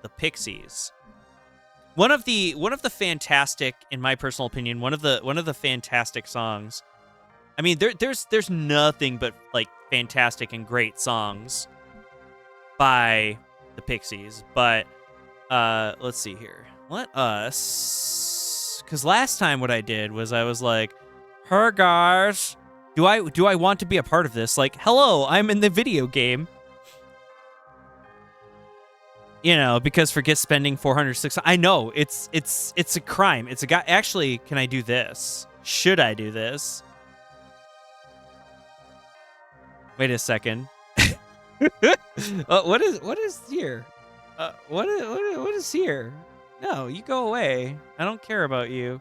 the Pixies. One of the fantastic, in my personal opinion, one of the fantastic songs. I mean, there's nothing but like fantastic and great songs by the Pixies, but let's see here. Let us, because last time what I did was I was like, "Hey guys, do I want to be a part of this? Like, hello, I'm in the video game." You know, because forget spending 406. I know it's a crime. It's a guy. Actually, can I do this? Should I do this? Wait a second. What is here? What is here? No, you go away. I don't care about you.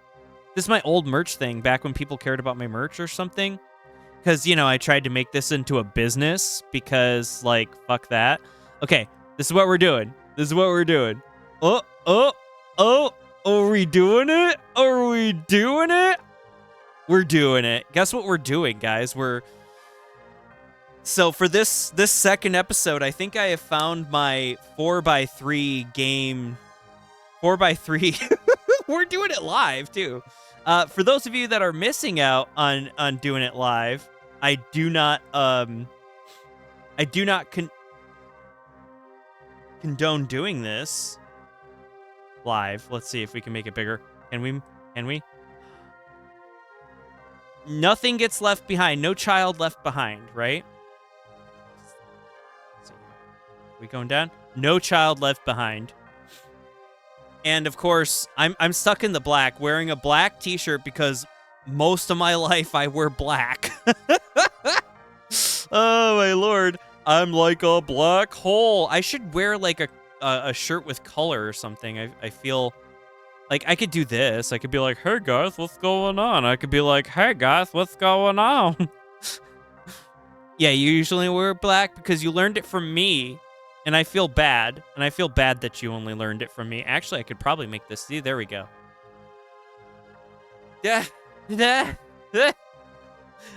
This is my old merch thing back when people cared about my merch or something. Because, you know, I tried to make this into a business because, like, fuck that. Okay, this is what we're doing. This is what we're doing. Oh, are we doing it? Are we doing it? We're doing it. Guess what we're doing, guys? So for this second episode, I think I have found my 4x3 game. 4x3. We're doing it live, too. For those of you that are missing out on doing it live, I do not condone doing this live. Let's see if we can make it bigger. Can we? Nothing gets left behind. No child left behind, right? Let's see. We going down? No child left behind. And of course, I'm stuck in the black, wearing a black t-shirt because most of my life I wear black. Oh my lord. I'm like a black hole. I should wear like a shirt with color or something. I feel like I could do this. I could be like, "Hey guys, what's going on?" I could be like, "Hey guys, what's going on?" Yeah, you usually wear black because you learned it from me. And I feel bad. And I feel bad that you only learned it from me. Actually, I could probably make this. See, there we go. Yeah.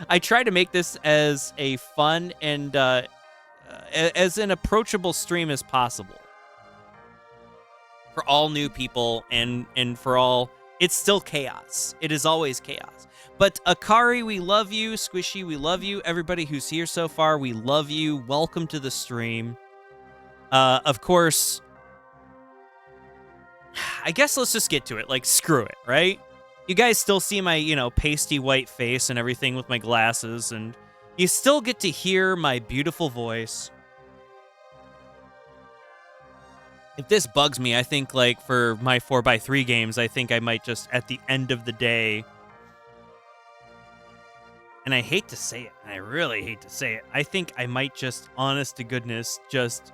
I try to make this as a fun and as an approachable stream as possible. For all new people and for all... It's still chaos. It is always chaos. But Akari, we love you. Squishy, we love you. Everybody who's here so far, we love you. Welcome to the stream. Of course, I guess let's just get to it. Like, screw it, right? You guys still see my, you know, pasty white face and everything with my glasses, and you still get to hear my beautiful voice. If this bugs me, I think, like, for my 4x3 games, I think I might just, at the end of the day, and I hate to say it, and I really hate to say it, I think I might just, honest to goodness, just...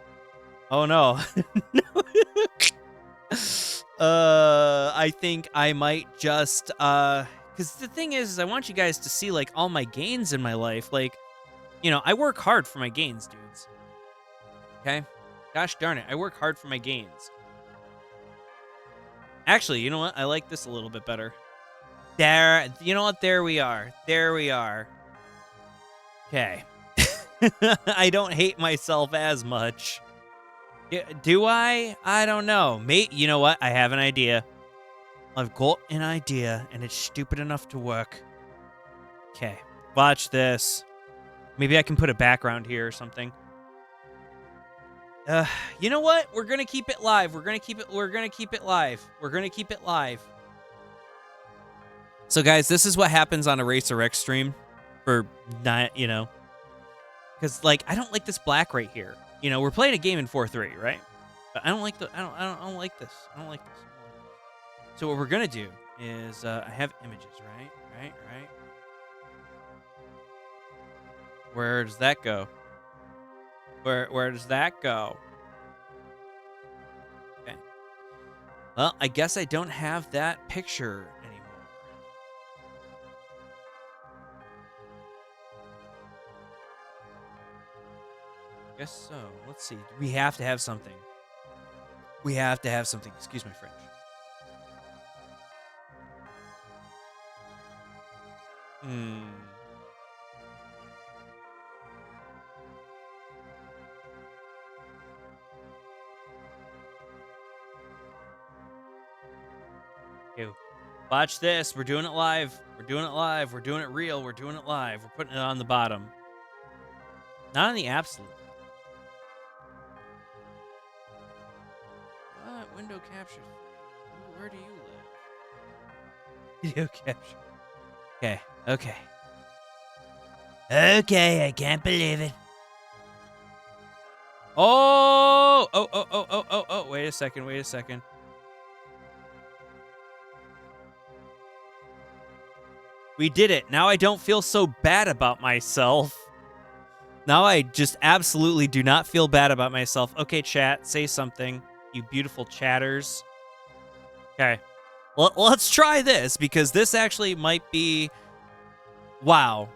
Oh no. I think I might just, because the thing is I want you guys to see, like, all my gains in my life. Like, you know, I work hard for my gains, dudes. Okay? Gosh darn it, I work hard for my gains. Actually, you know what? I like this a little bit better. There, you know what? There we are. There we are. Okay. I don't hate myself as much. Do I? I don't know. Mate, you know what? I have an idea. I've got an idea, and it's stupid enough to work. Okay, watch this. Maybe I can put a background here or something. You know what? We're gonna keep it live. We're gonna keep it live. We're gonna keep it live. So, guys, this is what happens on a RaycerX stream. For not, you know, because like I don't like this black right here. You know, we're playing a game in 4-3, right? But I don't like the. I don't like this. I don't like this. So what we're gonna do is I have images, right? Where does that go? Where does that go? Okay. Well, I guess I don't have that picture anymore. I guess so. Let's see. We have to have something. We have to have something. Excuse my French. Okay, watch this. We're doing it live. We're doing it live. We're doing it real. We're doing it live. We're putting it on the bottom. Not on the absolute. What? Window capture. Ooh, where do you live? Video capture. Okay. Okay. Okay, I can't believe it. Oh! Oh. Wait a second. We did it. Now I don't feel so bad about myself. Now I just absolutely do not feel bad about myself. Okay, chat, say something. You beautiful chatters. Okay. Well, let's try this, because this actually might be... Wow.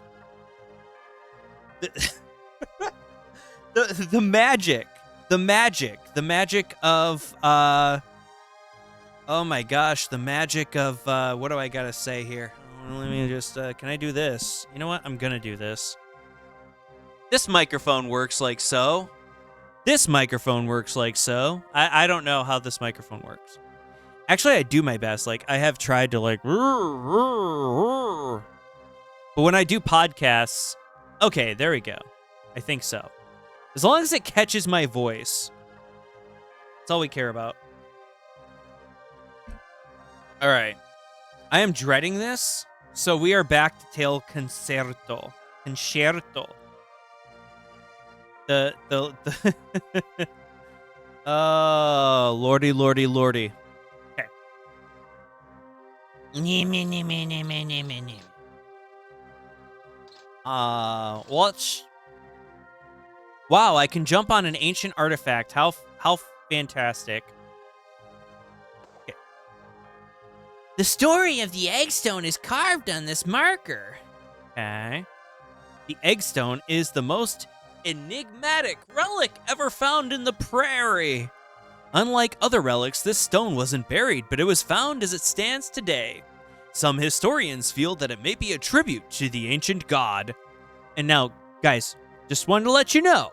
The magic. The magic of... Oh my gosh, the magic of... What do I gotta say here? Let me just... can I do this? You know what? I'm gonna do this. This microphone works like so. This microphone works like so. I don't know how this microphone works. Actually, I do my best. Like, I have tried to, like... But when I do podcasts... Okay, there we go. I think so. As long as it catches my voice. That's all we care about. All right. I am dreading this. So we are back to Tale Concerto. The oh, lordy. Okay. Watch. Wow, I can jump on an ancient artifact. How fantastic. Okay. The story of the eggstone is carved on this marker. Okay. The eggstone is the most enigmatic relic ever found in the prairie. Unlike other relics, this stone wasn't buried, but it was found as it stands today. Some historians feel that it may be a tribute to the ancient god. And now, guys, just wanted to let you know,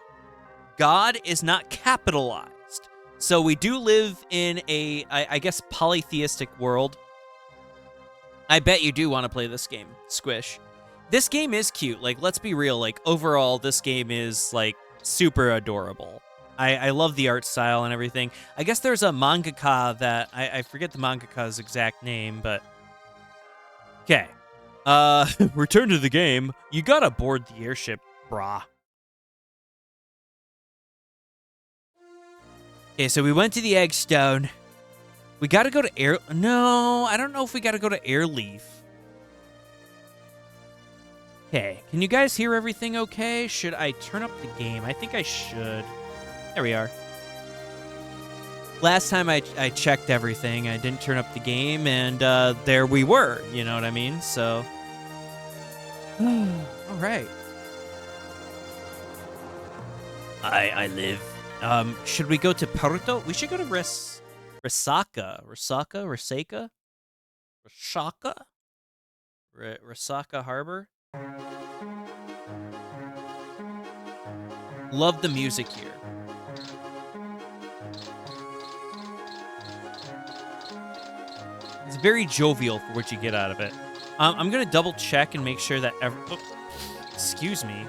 God is not capitalized. So we do live in a, I guess, polytheistic world. I bet you do want to play this game, Squish. This game is cute. Like, let's be real. Like, overall, this game is, like, super adorable. I love the art style and everything. I guess there's a mangaka that... I forget the mangaka's exact name, but... Okay. Return to the game. You gotta board the airship, brah. Okay, so we went to the Eggstone. We gotta go to Air... No, I don't know if we gotta go to Airleaf. Okay, can you guys hear everything okay? Should I turn up the game? I think I should. There we are. Last time I checked everything, I didn't turn up the game, and there we were. You know what I mean? So, all right. I live. Should we go to Porto? We should go to Resaca, Resaca Harbor. Love the music here. It's very jovial for what you get out of it. I'm gonna double check and make sure that excuse me.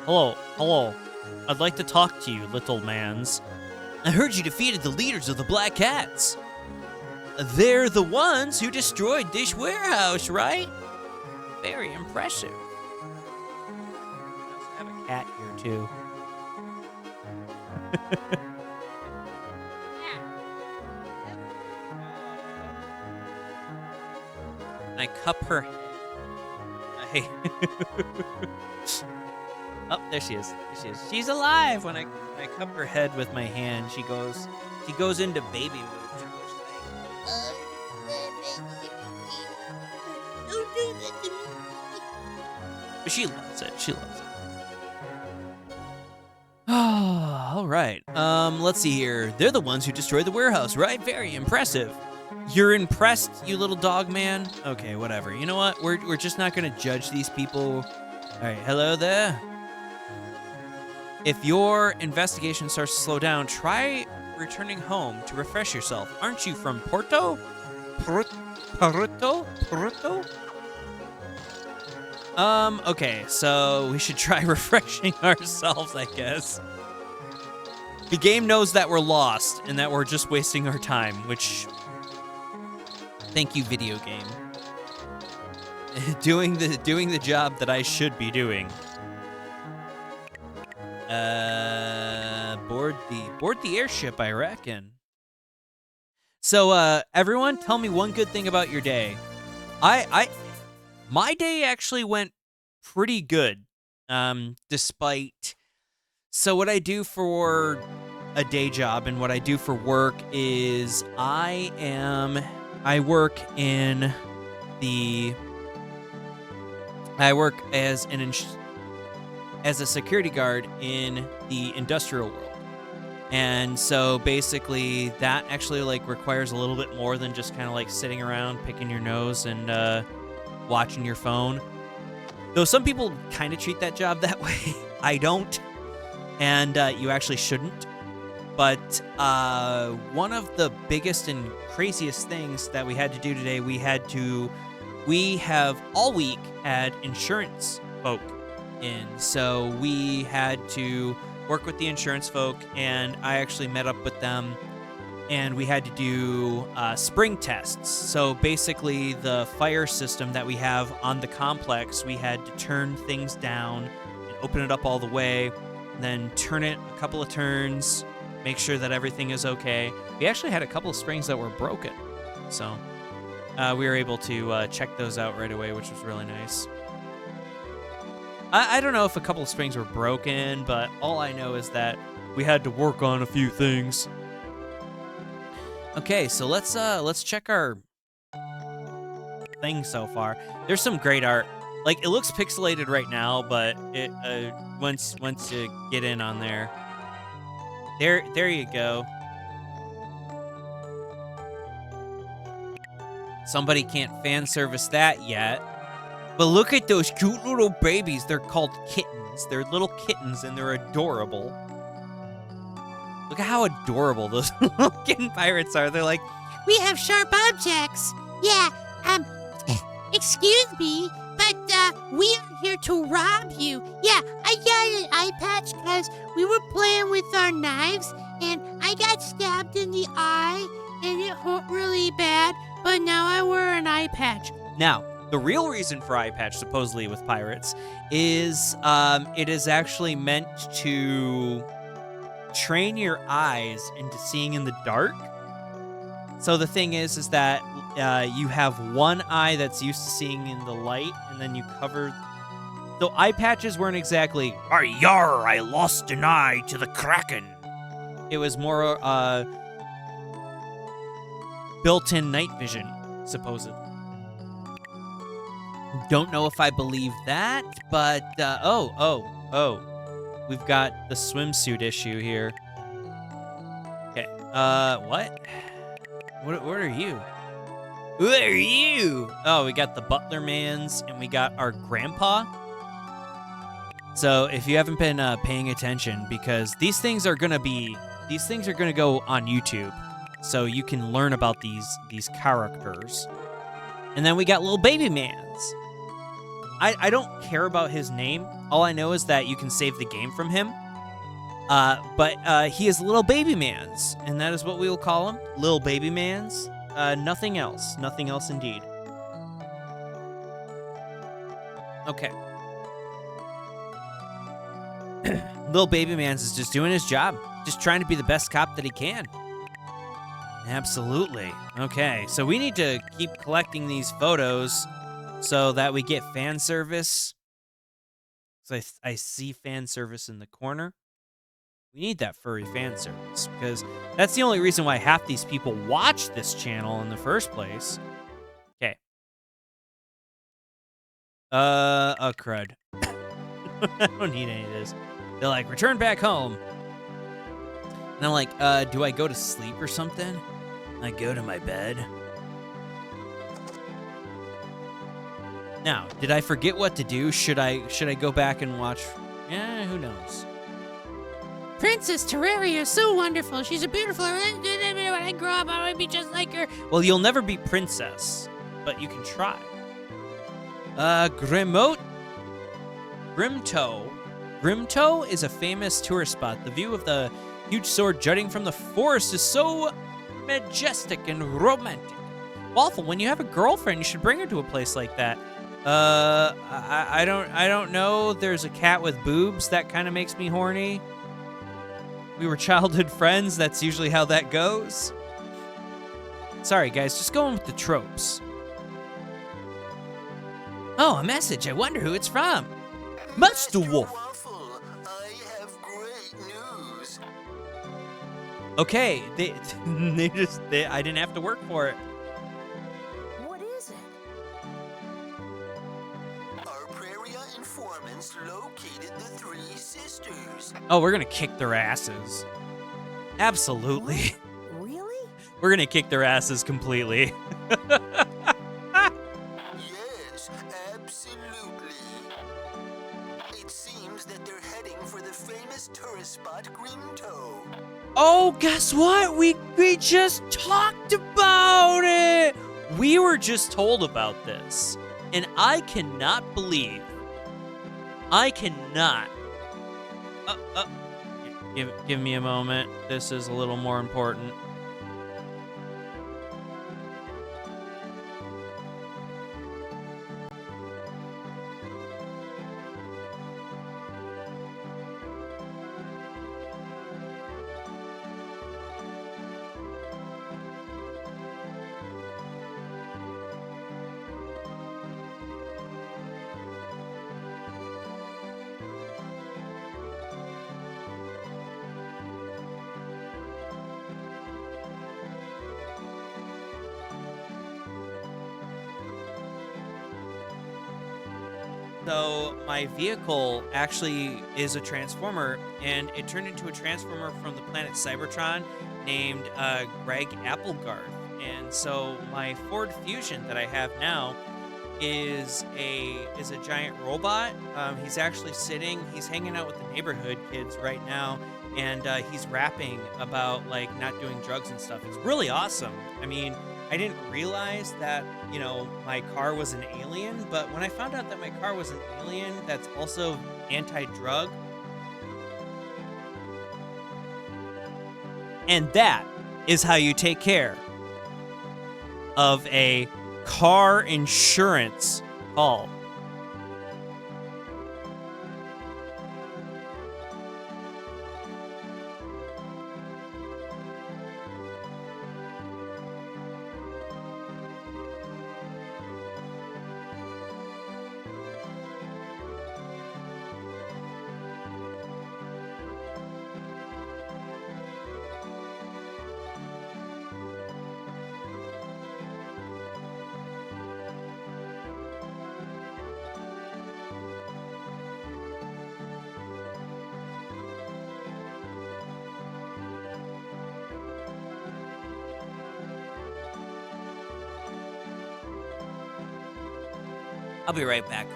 Hello. I'd like to talk to you, little mans. I heard you defeated the leaders of the Black Cats. They're the ones who destroyed this warehouse, right? Very impressive. I have a cat here, too. I cup her head. Oh, there she is. She's alive. When I cup her head with my hand, she goes into baby mode. But she loves it. Oh, all right. Let's see here. They're the ones who destroyed the warehouse, right? Very impressive. You're impressed, you little dog man? Okay, whatever. You know what? We're just not going to judge these people. All right, hello there. If your investigation starts to slow down, try returning home to refresh yourself. Aren't you from Porto? Peruto? Okay, so we should try refreshing ourselves, I guess. The game knows that we're lost and that we're just wasting our time, which... Thank you, video game. doing the job that I should be doing. Board the airship, I reckon. So, everyone, tell me one good thing about your day. My day actually went pretty good, despite... So what I do for a day job and what I do for work is I work as a security guard in the industrial world. And so basically that actually like requires a little bit more than just kind of like sitting around picking your nose and watching your phone. Though some people kind of treat that job that way. I don't. And you actually shouldn't. But one of the biggest and craziest things that we had to do today, we have all week had insurance folk in. So we had to work with the insurance folk, and I actually met up with them, and we had to do spring tests. So basically the fire system that we have on the complex, we had to turn things down and open it up all the way, and then turn it a couple of turns, make sure that everything is okay. We actually had a couple of springs that were broken, so we were able to check those out right away, which was really nice. I don't know if a couple of springs were broken, but all I know is that we had to work on a few things. Okay, so let's check our thing so far. There's some great art. Like, it looks pixelated right now, but it once you get in on there, there you go. Somebody can't fan service that yet. But look at those cute little babies. They're called kittens. They're little kittens, and they're adorable. Look at how adorable those little kitten pirates are. They're like, we have sharp objects. Yeah, excuse me, but we are here to rob you. Yeah, I got an eye patch because we were playing with our knives, and I got stabbed in the eye, and it hurt really bad, but now I wear an eye patch. Now, the real reason for eye patch, supposedly with pirates, is it is actually meant to train your eyes into seeing in the dark. So the thing is that you have one eye that's used to seeing in the light, and then you cover... So eye patches weren't exactly, "Yar, I lost an eye to the Kraken." It was more built-in night vision, supposedly. Don't know if I believe that, but, we've got the swimsuit issue here. Okay, what? What are you? Who are you? Oh, we got the Butler Mans, and we got our grandpa. So, if you haven't been paying attention, because these things are gonna go on YouTube, so you can learn about these characters. And then we got little baby Mans. I don't care about his name. All I know is that you can save the game from him. But he is Little Baby Mans, and that is what we will call him, Little Baby Mans. Nothing else. Nothing else indeed. Okay. Little Baby Mans is just doing his job. Just trying to be the best cop that he can. Absolutely. Okay, so we need to keep collecting these photos so that we get fan service. So I see fan service in the corner. We need that furry fan service, because that's the only reason why half these people watch this channel in the first place. Okay. Oh, crud. I don't need any of this. They're like, return back home. And I'm like, do I go to sleep or something? I go to my bed. Now, did I forget what to do? Should I go back and watch? Who knows? Princess Terraria is so wonderful. She's a beautiful... I grow up, I want to be just like her. Well, you'll never be princess, but you can try. Grimto. Grimto is a famous tourist spot. The view of the huge sword jutting from the forest is so majestic and romantic. Waffle, when you have a girlfriend, you should bring her to a place like that. I don't know. There's a cat with boobs. That kind of makes me horny. We were childhood friends. That's usually how that goes. Sorry, guys. Just going with the tropes. Oh, a message. I wonder who it's from. Master Wolf. Waffle, I have great news. Okay, I didn't have to work for it. What is it? Our Praria informants located the three sisters. Oh, we're gonna kick their asses. Absolutely. Really? We're gonna kick their asses completely. Yes, absolutely. It seems that they're heading for the famous tourist spot Grimto. Oh, guess what? We just talked about it. We were just told about this, and I cannot believe. I cannot. Give me a moment. This is a little more important. So my vehicle actually is a transformer, and it turned into a transformer from the planet Cybertron named Greg Applegarth. And so my Ford Fusion that I have now is a giant robot. He's actually he's hanging out with the neighborhood kids right now, and he's rapping about like not doing drugs and stuff. It's really awesome. I mean, I didn't realize that, you know, my car was an alien, but when I found out that my car was an alien that's also anti-drug, and that is how you take care of a car insurance call. I'll be right back.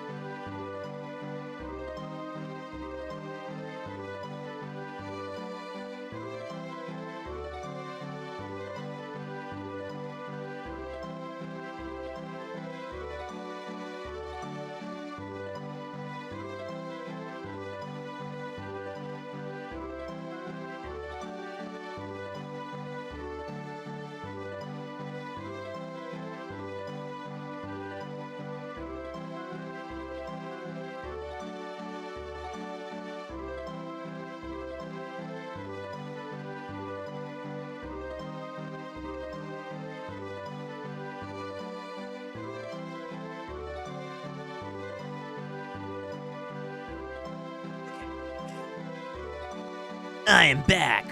I am back.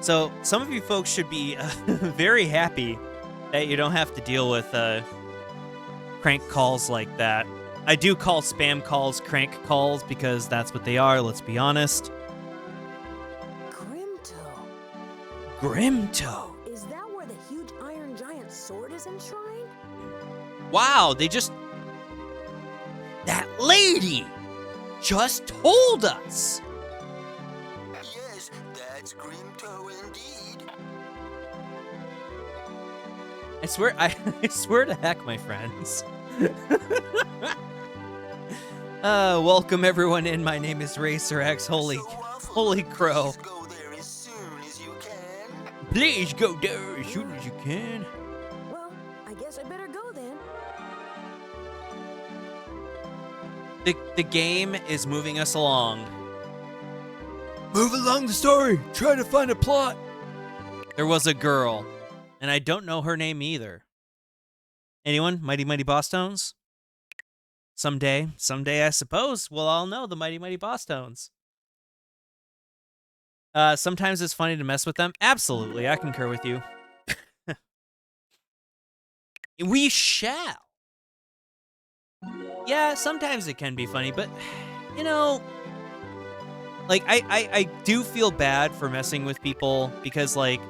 So, some of you folks should be very happy that you don't have to deal with crank calls like that. I do call spam calls crank calls because that's what they are, let's be honest. Grimto. Grimto. Is that where the huge iron giant sword is enshrined? Wow, that lady just told us. Yes, that's Grimto indeed. I swear to heck, my friends. Welcome everyone in. My name is RaycerX. Holy crow. Please go there as soon as you can. Please go there as soon as you can. Well, I guess I better go then. The game is moving us along. Move along the story. Try to find a plot. There was a girl, and I don't know her name either. Anyone? Mighty Mighty Boss Tones? Someday, I suppose, we'll all know the Mighty Mighty Boss Tones. Sometimes it's funny to mess with them. Absolutely, I concur with you. We shall. Yeah, sometimes it can be funny, but, you know, like, I do feel bad for messing with people because, like,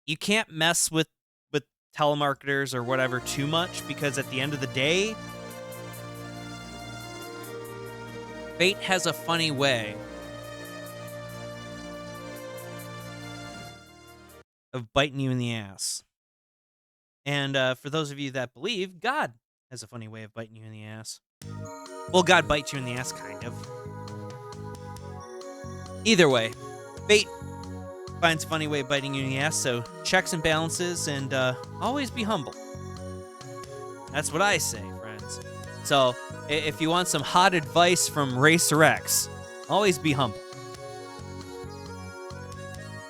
you can't mess with telemarketers or whatever too much because at the end of the day, fate has a funny way of biting you in the ass. And for those of you that believe, God has a funny way of biting you in the ass. Well, God bites you in the ass, kind of. Either way, fate finds a funny way of biting you in the ass, so checks and balances, and always be humble. That's what I say, friends. So, if you want some hot advice from RaycerX, always be humble.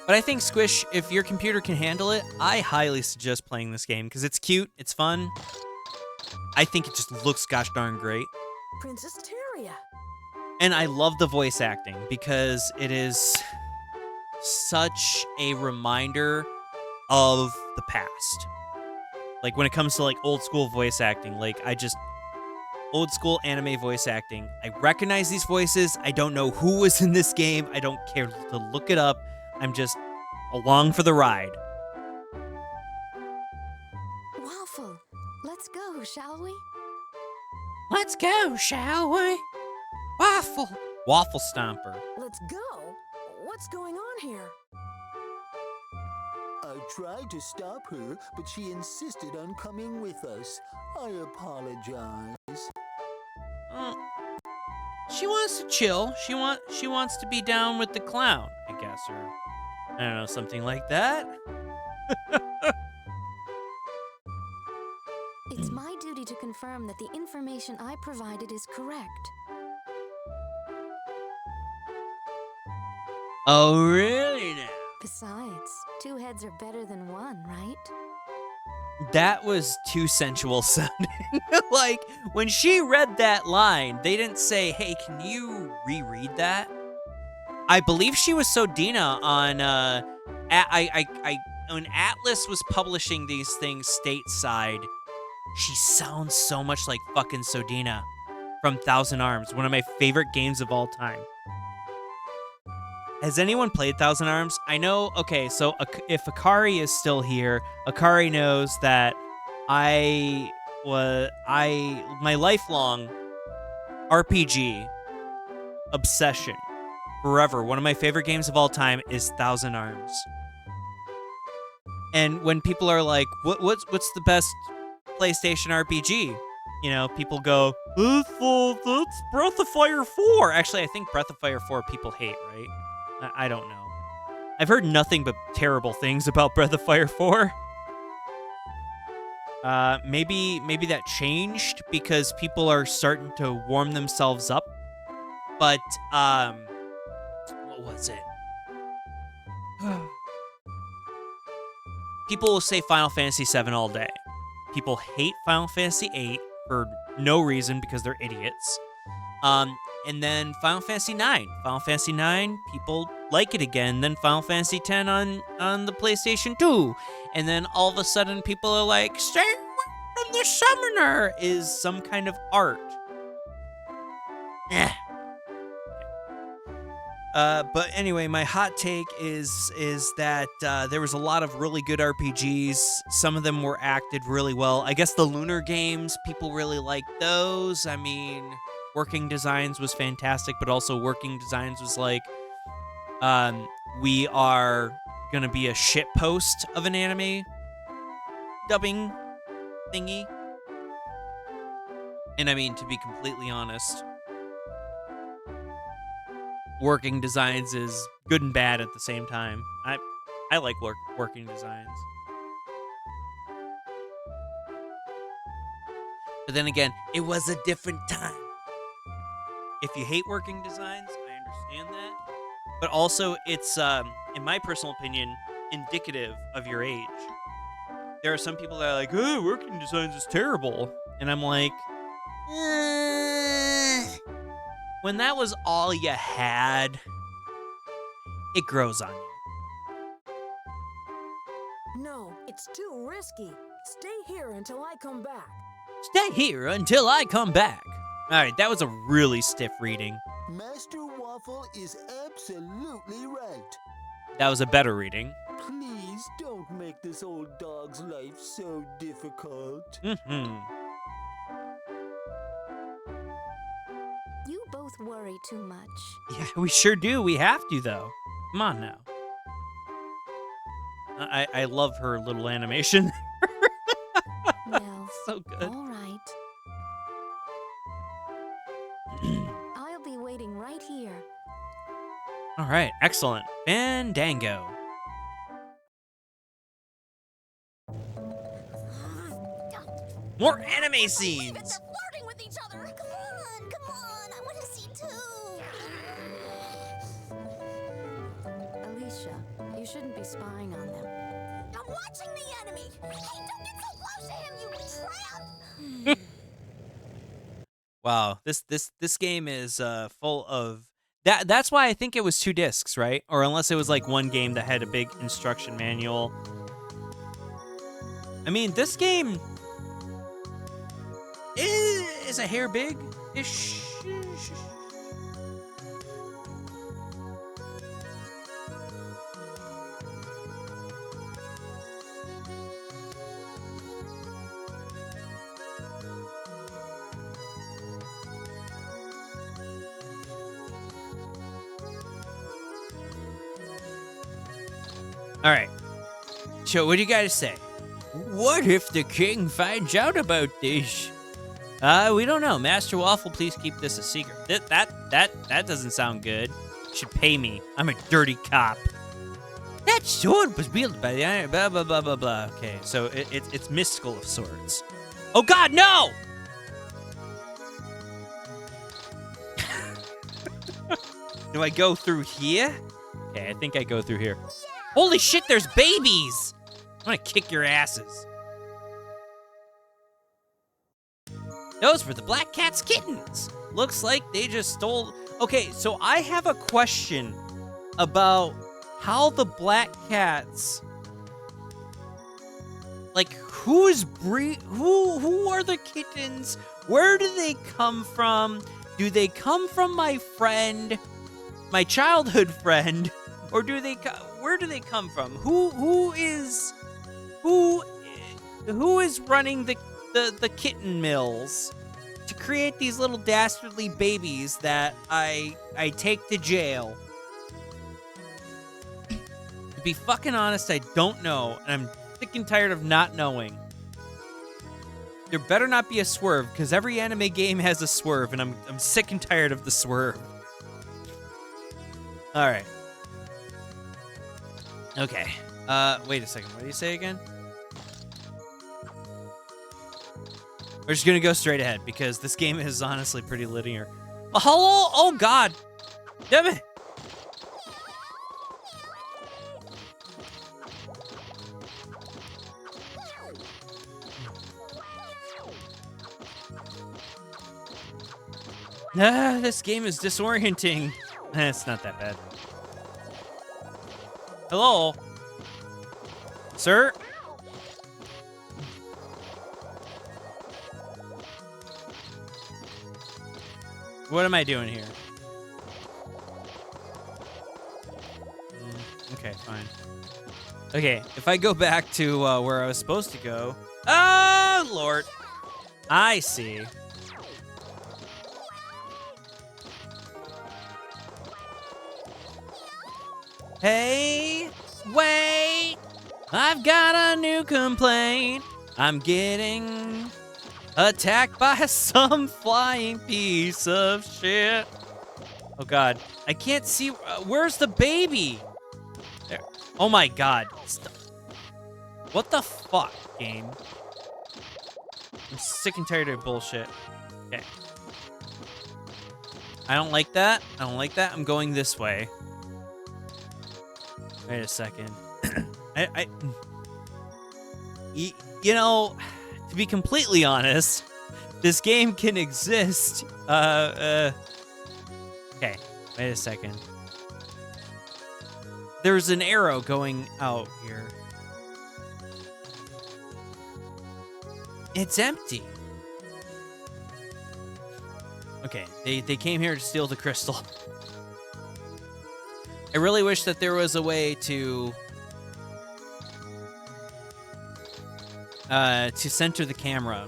But I think, Squish, if your computer can handle it, I highly suggest playing this game, because it's cute, it's fun. I think it just looks gosh darn great. Princess Teria. And I love the voice acting, because it is such a reminder of the past. Like, when it comes to, like, old school voice acting, like, old school anime voice acting. I recognize these voices. I don't know who was in this game. I don't care to look it up. I'm just along for the ride. Waffle, let's go, shall we? Let's go, shall we? Waffle. Waffle Stomper. Let's go? What's going on here? I tried to stop her, but she insisted on coming with us. I apologize. She wants to chill. She wants to be down with the clown, I guess, or I don't know, something like that. It's my duty to confirm that the information I provided is correct. Oh, really now? Besides, two heads are better than one, right? That was too sensual sounding. Like, when she read that line, they didn't say, hey, can you reread that? I believe she was Sodina on, when Atlas was publishing these things stateside, she sounds so much like fucking Sodina from Thousand Arms, one of my favorite games of all time. Has anyone played Thousand Arms? I know, okay, so if Akari is still here, Akari knows that my lifelong RPG obsession, forever, one of my favorite games of all time is Thousand Arms. And when people are like, what's the best PlayStation RPG? You know, people go, that's Breath of Fire 4. Actually, I think Breath of Fire 4 people hate, right? I don't know. I've heard nothing but terrible things about Breath of Fire 4. Maybe that changed because people are starting to warm themselves up. But, what was it? People will say Final Fantasy VII all day. People hate Final Fantasy VIII for no reason because they're idiots. And then Final Fantasy IX. Final Fantasy IX, people like it again. Then Final Fantasy X on the PlayStation 2. And then all of a sudden people are like, stay away from the summoner is some kind of art. Eh. But anyway, my hot take is that there was a lot of really good RPGs. Some of them were acted really well. I guess the Lunar games, people really liked those. I mean, Working Designs was fantastic, but also Working Designs was like, we are gonna be a shit post of an anime. dubbing thingy. And I mean, to be completely honest, working designs is good and bad at the same time. I like working designs. But then again, it was a different time. If you hate working designs, I understand that. But also, it's, in my personal opinion, indicative of your age. There are some people that are like, oh, working designs is terrible. And I'm like, when that was all you had, it grows on you. No, it's too risky. Stay here until I come back. Stay here until I come back. All right, that was a really stiff reading. Master Waffle is absolutely right. That was a better reading. Please don't make this old dog's life so difficult. Mm-hmm. You both worry too much. Yeah, we sure do. We have to, though. Come on now. I love her little animation. Well, So good. all right. I'll be waiting right here. All right, excellent. Fandango. More anime scenes. They're flirting with each other. Come on, I want to see too. Alicia, you shouldn't be spying on them. I'm watching the enemy. Hey, don't get so close to him, you tramp. Wow, this game is full of that. That's why I think it was 2 discs, right? Or unless it was like one game that had a big instruction manual. I mean, this game is a hair big-ish. All right. So, what do you guys say? What if the king finds out about this? We don't know. Master Waffle, please keep this a secret. That doesn't sound good. You should pay me. I'm a dirty cop. That sword was wielded by the iron. Blah blah blah blah blah. Okay, so it's mystical of sorts. Oh God, no! Do I go through here? Okay, I think I go through here. Holy shit, there's babies! I'm gonna kick your asses. Those were the Black Cat's kittens. Looks like they just stole... Okay, so I have a question about how the Black Cats... Like, who are the kittens? Where do they come from? Do they come from my friend, my childhood friend, or do they? Where do they come from? Who is running the kitten mills to create these little dastardly babies that I take to jail? To be fucking honest, I don't know, and I'm sick and tired of not knowing. There better not be a swerve, because every anime game has a swerve, and I'm sick and tired of the swerve. All right. Okay. Wait a second. What do you say again? We're just gonna go straight ahead because this game is honestly pretty linear. Oh, hello! Oh God! Damn it! This game is disorienting. It's not that bad. Hello? Sir? What am I doing here? Okay, fine. Okay, if I go back to where I was supposed to go... Oh, Lord. I see. Hey, wait, I've got a new complaint. I'm getting attacked by some flying piece of shit. Oh god, I can't see. Where's the baby? There. Oh my god. What the fuck, game? I'm sick and tired of bullshit. Okay. I don't like that. I don't like that. I'm going this way. Wait a second. You know, to be completely honest, this game can exist. Okay, wait a second. There's an arrow going out here. It's empty. Okay, they came here to steal the crystal. I really wish that there was a way to center the camera.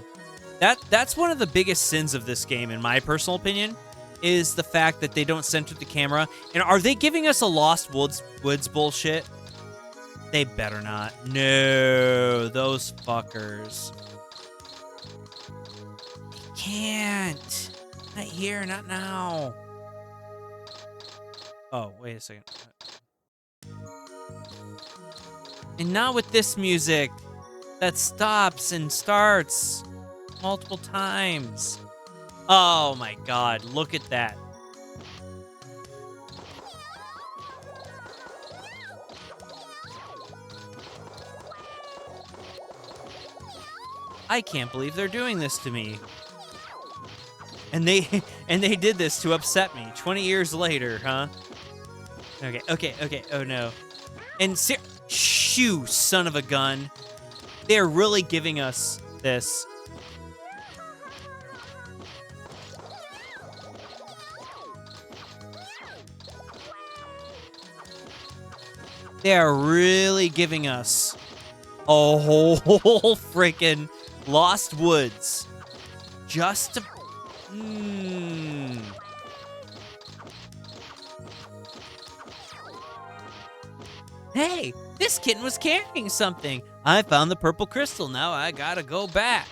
That's one of the biggest sins of this game, in my personal opinion, is the fact that they don't center the camera. And are they giving us a Lost Woods bullshit? They better not. No, those fuckers. They can't. Not here, not now. Oh, wait a second. And not with this music that stops and starts multiple times. Oh my god, look at that. I can't believe they're doing this to me. And they did this to upset me 20 years later, huh? Okay. Oh no. And shoo, son of a gun. They're really giving us this. They are really giving us a whole freaking Lost Woods just to... Hey, this kitten was carrying something. I found the purple crystal. Now I gotta go back.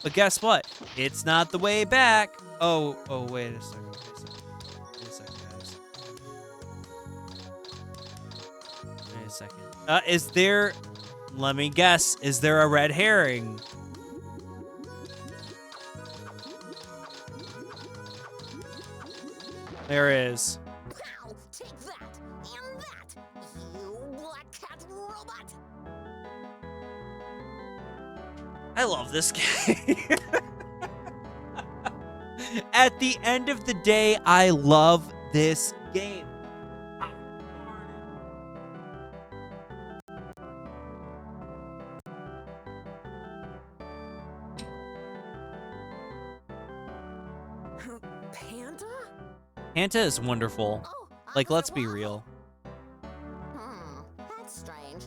But guess what? It's not the way back. Oh, wait a second. Wait a second, guys. Wait a second. Is there... Let me guess. Is there a red herring? There is. Pow! Take that and that, you black cat robot! I love this game. At the end of the day, I love this game. Panda? Hanta is wonderful. Oh, Like, let's Officer be Waffle. real. That's strange.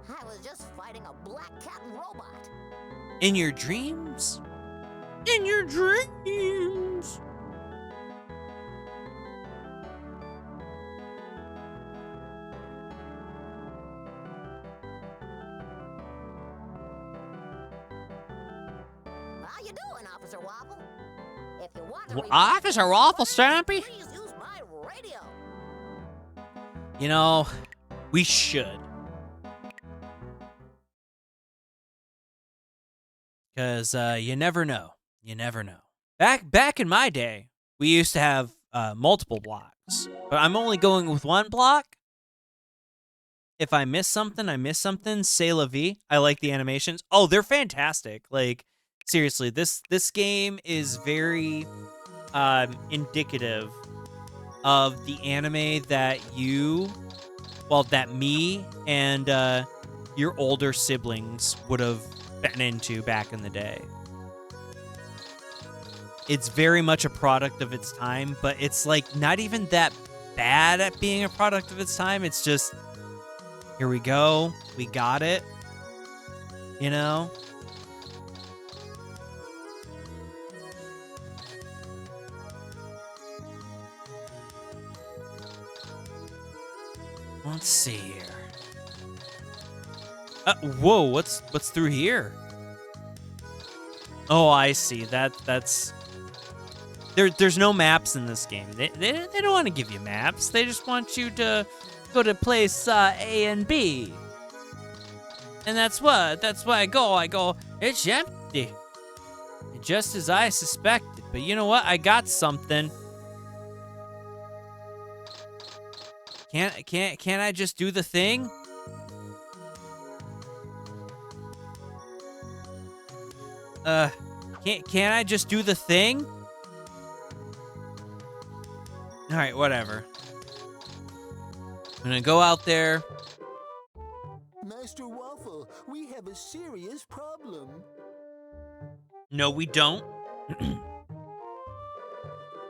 I was just fighting a black cat robot. In your dreams? In your dreams. How you doing, Officer Waffle? If you want to Officer Waffle Stampy? please use my radio. You know, we should. Because you never know. You never know. Back in my day, we used to have multiple blocks. But I'm only going with one block. If I miss something, I miss something. C'est la vie. I like the animations. Oh, they're fantastic. Like, seriously, this game is very indicative of the anime that that me and your older siblings would have been into back in the day. It's very much a product of its time, but it's like not even that bad at being a product of its time. It's just, here we go. We got it. You know? Let's see here. Whoa, what's through here? Oh, I see. That's there's no maps in this game. They don't want to give you maps. They just want you to go to place A and B. And that's why I go, it's empty. Just as I suspected. But you know what? I got something. Can't I just do the thing? Can't I just do the thing? All right, whatever. I'm gonna go out there. Master Waffle, we have a serious problem. No, we don't.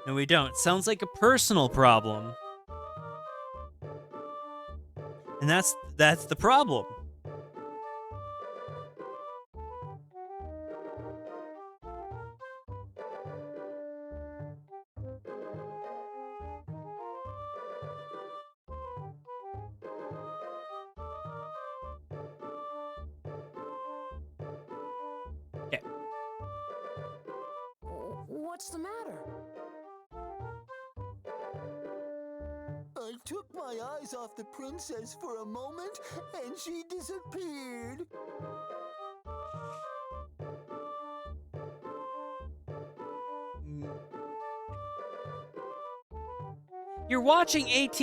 No, we don't. Sounds like a personal problem. And that's the problem. Okay. What's the matter? I took my eyes off the princess for a moment, and she disappeared. You're watching AT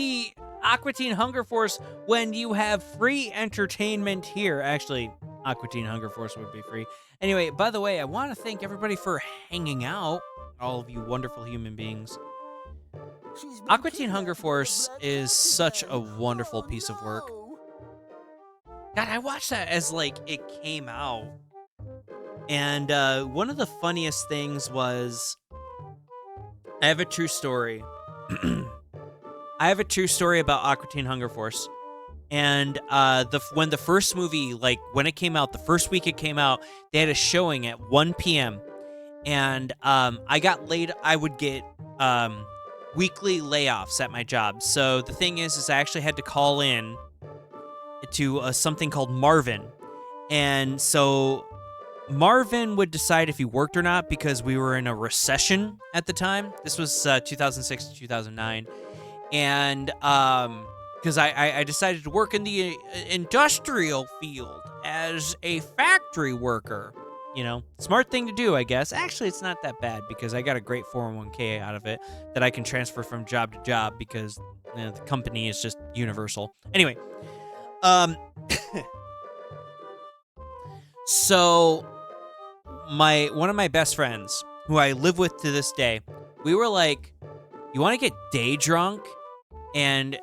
Aqua Teen Hunger Force when you have free entertainment here. Actually, Aqua Teen Hunger Force would be free. Anyway, by the way, I want to thank everybody for hanging out. All of you wonderful human beings. She's been Aqua Teen Hunger kidnapped by Force Black is such a Panther. wonderful Oh, piece of work. no. God, I watched that as like it came out. And one of the funniest things was I have a true story. I have a true story about Aqua Teen Hunger Force. And when the first movie, like when it came out, the first week it came out, they had a showing at 1 p.m. And I got laid. I would get weekly layoffs at my job. So the thing is I actually had to call in to something called Marvin. And so Marvin would decide if he worked or not because we were in a recession at the time. This was 2006 to 2009. And because I decided to work in the industrial field as a factory worker. You know, smart thing to do, I guess. Actually, it's not that bad because I got a great 401k out of it that I can transfer from job to job because the company is just universal. Anyway, so one of my best friends, who I live with to this day, we were like, you want to get day drunk? And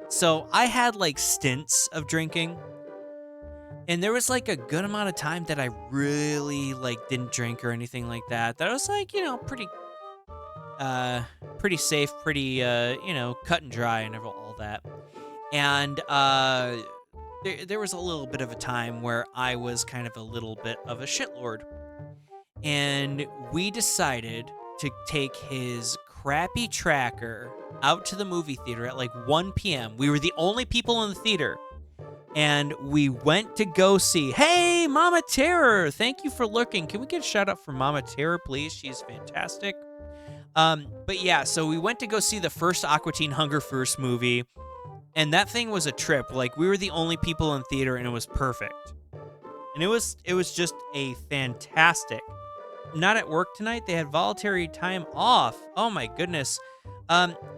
so I had like stints of drinking. And there was like a good amount of time that I really like didn't drink or anything like that. That was like, pretty safe, pretty, cut and dry and all that. And there was a little bit of a time where I was kind of a little bit of a shitlord. And we decided to take his crappy tracker out to the movie theater at like 1 p.m. We were the only people in the theater. And we went to go see, hey, Mama Terror, thank you for looking. Can we get a shout out for Mama Terror, please? She's fantastic. But yeah, so we went to go see the first Aqua Teen Hunger Force movie. And that thing was a trip. Like, we were the only people in theater, and it was perfect. And it was just a fantastic. Not at work tonight. They had voluntary time off. Oh my goodness.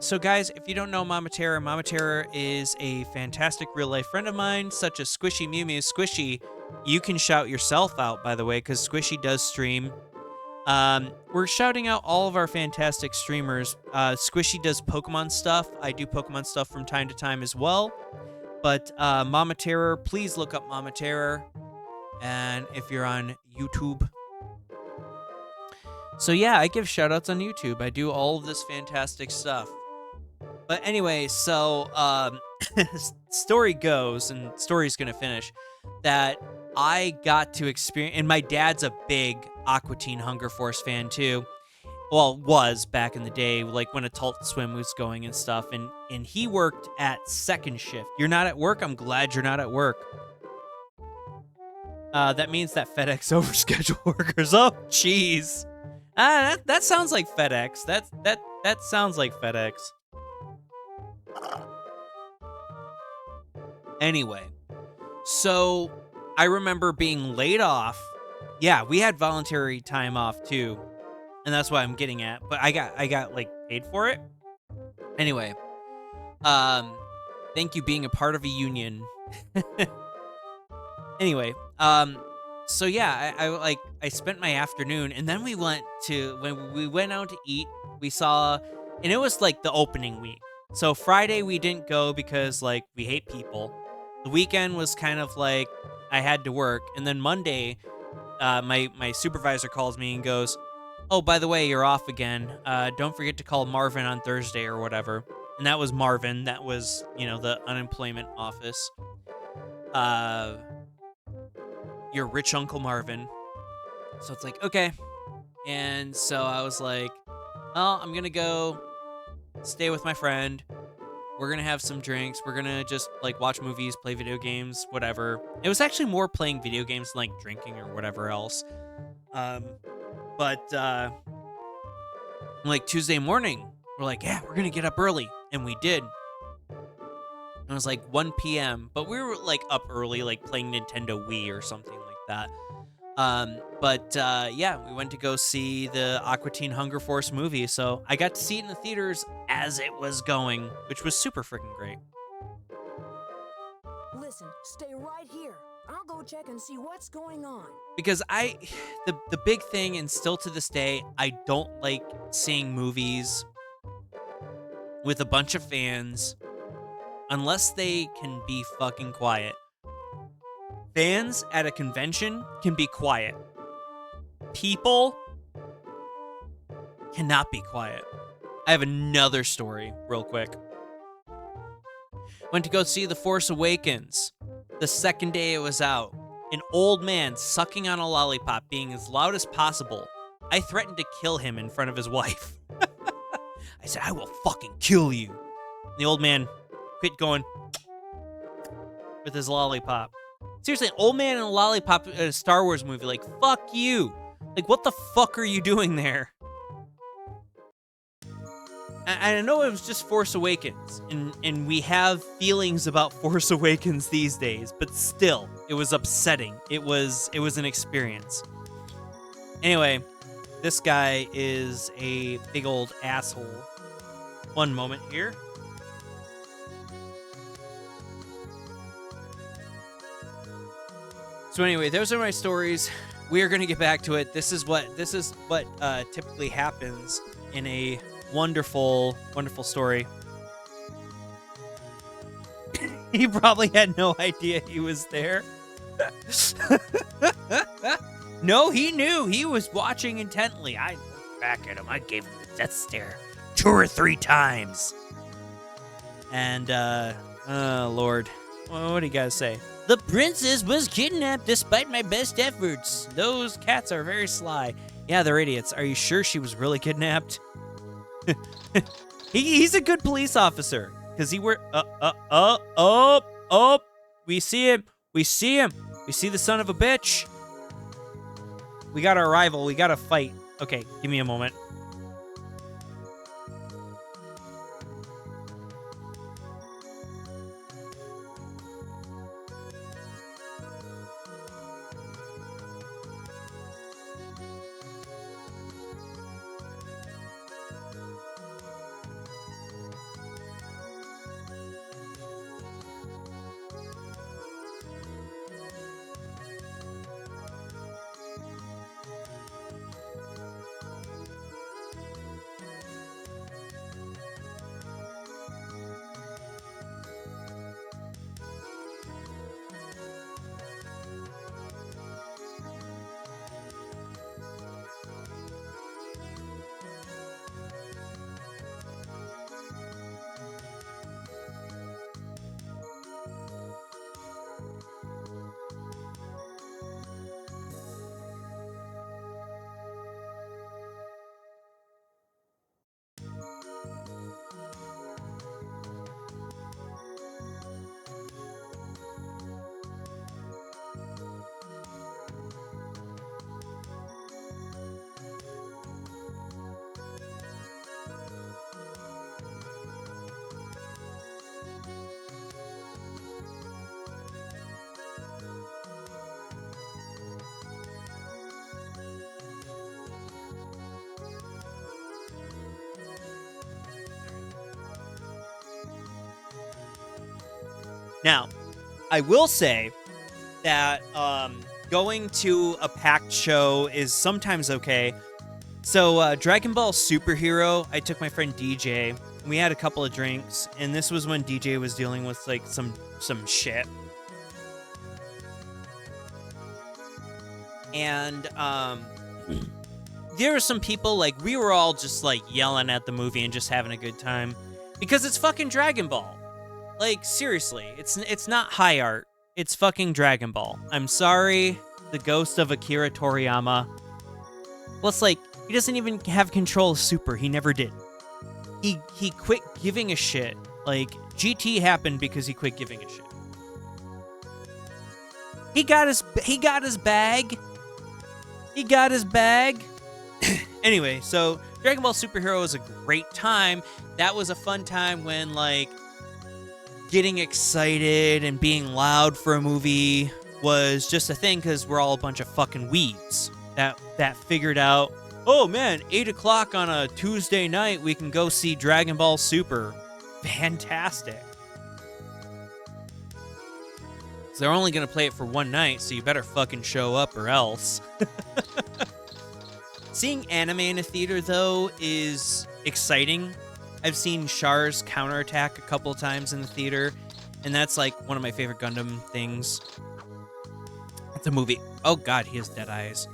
So guys, if you don't know Mama Terror is a fantastic real life friend of mine, such as Squishy Mew Mew. Squishy, you can shout yourself out, by the way, because Squishy does stream. We're shouting out all of our fantastic streamers. Squishy does Pokemon stuff. I do Pokemon stuff from time to time as well. But Mama Terror, please look up Mama Terror. And if you're on YouTube. So yeah, I give shoutouts on YouTube. I do all of this fantastic stuff. But anyway, so story goes, and story's gonna finish, that I got to experience, and my dad's a big Aqua Teen Hunger Force fan too. Well, was back in the day, like when Adult Swim was going and stuff, and he worked at second shift. You're not at work? I'm glad you're not at work. That means that FedEx overschedule workers. Oh, jeez. That sounds like FedEx. That sounds like FedEx. Anyway, so I remember being laid off. Yeah, we had voluntary time off too, and that's what I'm getting at. But I got like paid for it. Anyway, thank you being a part of a union. Anyway, so yeah, I spent my afternoon, and then when we went out to eat, we saw, and it was like the opening week. So Friday we didn't go because like we hate people. The weekend was kind of like I had to work, and then Monday, my supervisor calls me and goes, "Oh, by the way, you're off again. Don't forget to call Marvin on Thursday or whatever." And that was Marvin. That was, the unemployment office. Your rich Uncle Marvin. So it's like, okay. And so I was like, well, I'm going to go stay with my friend. We're going to have some drinks. We're going to just like watch movies, play video games, whatever. It was actually more playing video games than like drinking or whatever else. But like Tuesday morning, we're like, yeah, we're going to get up early. And we did. It was like 1 p.m., but we were like up early, like playing Nintendo Wii or something like that. Yeah, we went to go see the Aqua Teen Hunger Force movie, so I got to see it in the theaters as it was going, which was super freaking great. Listen, stay right here. I'll go check and see what's going on. Because the big thing, and still to this day, I don't like seeing movies with a bunch of fans unless they can be fucking quiet. Fans at a convention can be quiet. People cannot be quiet. I have another story real quick. Went to go see The Force Awakens. The second day it was out, an old man sucking on a lollipop being as loud as possible. I threatened to kill him in front of his wife. I said, I will fucking kill you. And the old man quit going with his lollipop. Seriously, an old man and a lollipop in a Star Wars movie. Like, fuck you. Like, what the fuck are you doing there? I know it was just Force Awakens, and we have feelings about Force Awakens these days, but still, it was upsetting. It was an experience. Anyway, this guy is a big old asshole. One moment here. So anyway, those are my stories. We are going to get back to it. This is what typically happens in a wonderful, wonderful story. He probably had no idea he was there. No, he knew. He was watching intently. I looked back at him. I gave him the death stare 2 or 3 times. And, Lord. What do you guys say? The princess was kidnapped despite my best efforts. Those cats are very sly. Yeah, they're idiots. Are you sure she was really kidnapped? He's a good police officer. Because he were... We see him. We see him. We see the son of a bitch. We got our rival. We got to fight. Okay, give me a moment. Now, I will say that going to a packed show is sometimes okay. So Dragon Ball Superhero, I took my friend DJ. We had a couple of drinks, and this was when DJ was dealing with like some shit. And there were some people, like, we were all just like yelling at the movie and just having a good time because it's fucking Dragon Ball. Like, seriously, it's not high art. It's fucking Dragon Ball. I'm sorry, the ghost of Akira Toriyama. Plus, like, he doesn't even have control of Super. He never did. He quit giving a shit. Like, GT happened because he quit giving a shit. He got his bag. He got his bag. Anyway, so Dragon Ball Superhero was a great time. That was a fun time when, like, getting excited and being loud for a movie was just a thing because we're all a bunch of fucking weebs that figured out, oh man, 8 o'clock on a Tuesday night, we can go see Dragon Ball Super. Fantastic. So they're only going to play it for one night, so you better fucking show up or else. Seeing anime in a theater, though, is exciting. I've seen Char's Counterattack a couple of times in the theater, and that's like one of my favorite Gundam things. It's a movie. Oh god, he has dead eyes.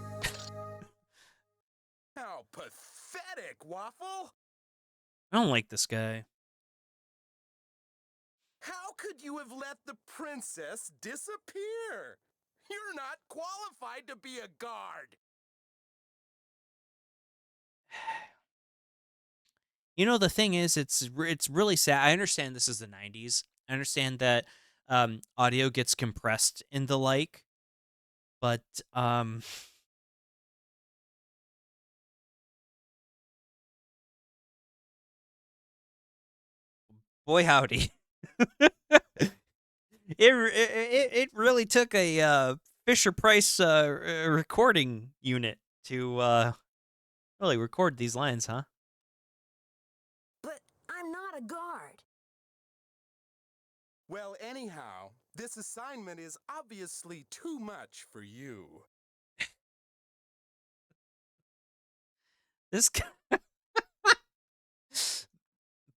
How pathetic, Waffle! I don't like this guy. How could you have let the princess disappear? You're not qualified to be a guard. You know, the thing is, it's really sad. I understand this is the 90s. I understand that audio gets compressed in the like, but boy howdy. It really took a Fisher Price recording unit to really record these lines, huh? But I'm not a guard. Well, anyhow, this assignment is obviously too much for you. This guy.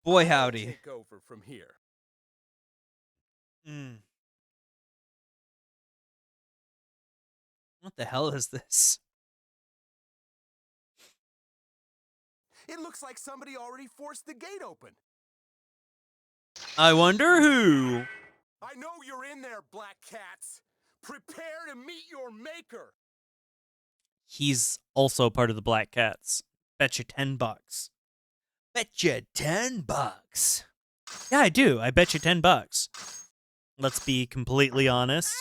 Boy I'll howdy. take over from here. What the hell is this? It looks like somebody already forced the gate open. I wonder who. I know you're in there, Black Cats. Prepare to meet your maker. He's also part of the Black Cats. Bet you $10. Bet you $10. Yeah, I do. I bet you $10. Let's be completely honest.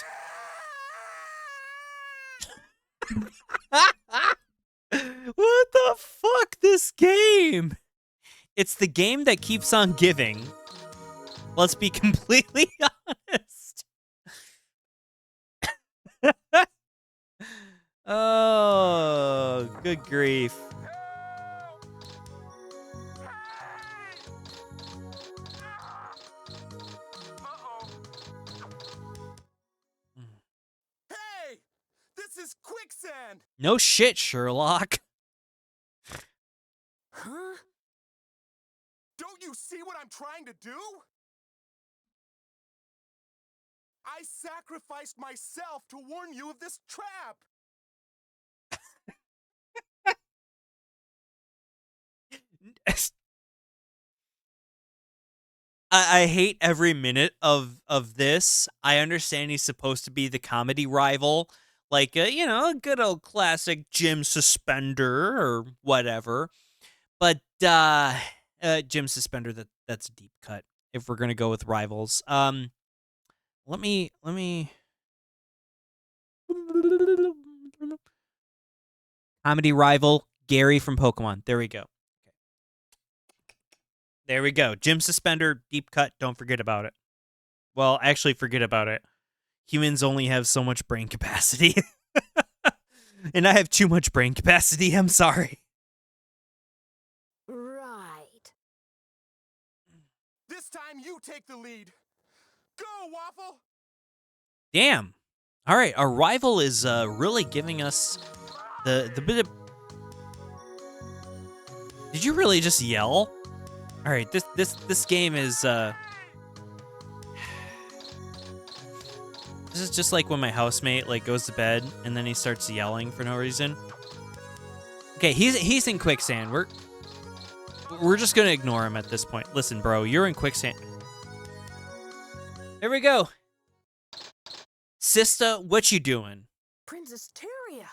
What the fuck, this game? It's the game that keeps on giving. Let's be completely honest. Oh, good grief. Hey! This is quicksand! No shit, Sherlock. Huh? Don't you see what I'm trying to do? I sacrificed myself to warn you of this trap! I hate every minute of this. I understand he's supposed to be the comedy rival, like a good old classic Jim Suspender or whatever. But Jim Suspender, that's a deep cut if we're gonna go with rivals. Let me comedy rival Gary from Pokemon. There we go. There we go. Jim Suspender, deep cut. Don't forget about it. Well, actually, forget about it. Humans only have so much brain capacity. And I have too much brain capacity. I'm sorry. Right. This time you take the lead. Go, Waffle! Damn. All right, our rival is really giving us the bit of. Did you really just yell? All right, this game is. This is just like when my housemate like goes to bed and then he starts yelling for no reason. Okay, he's in quicksand. We're just gonna ignore him at this point. Listen, bro, you're in quicksand. Here we go. Sista, what you doing? Princess Teria.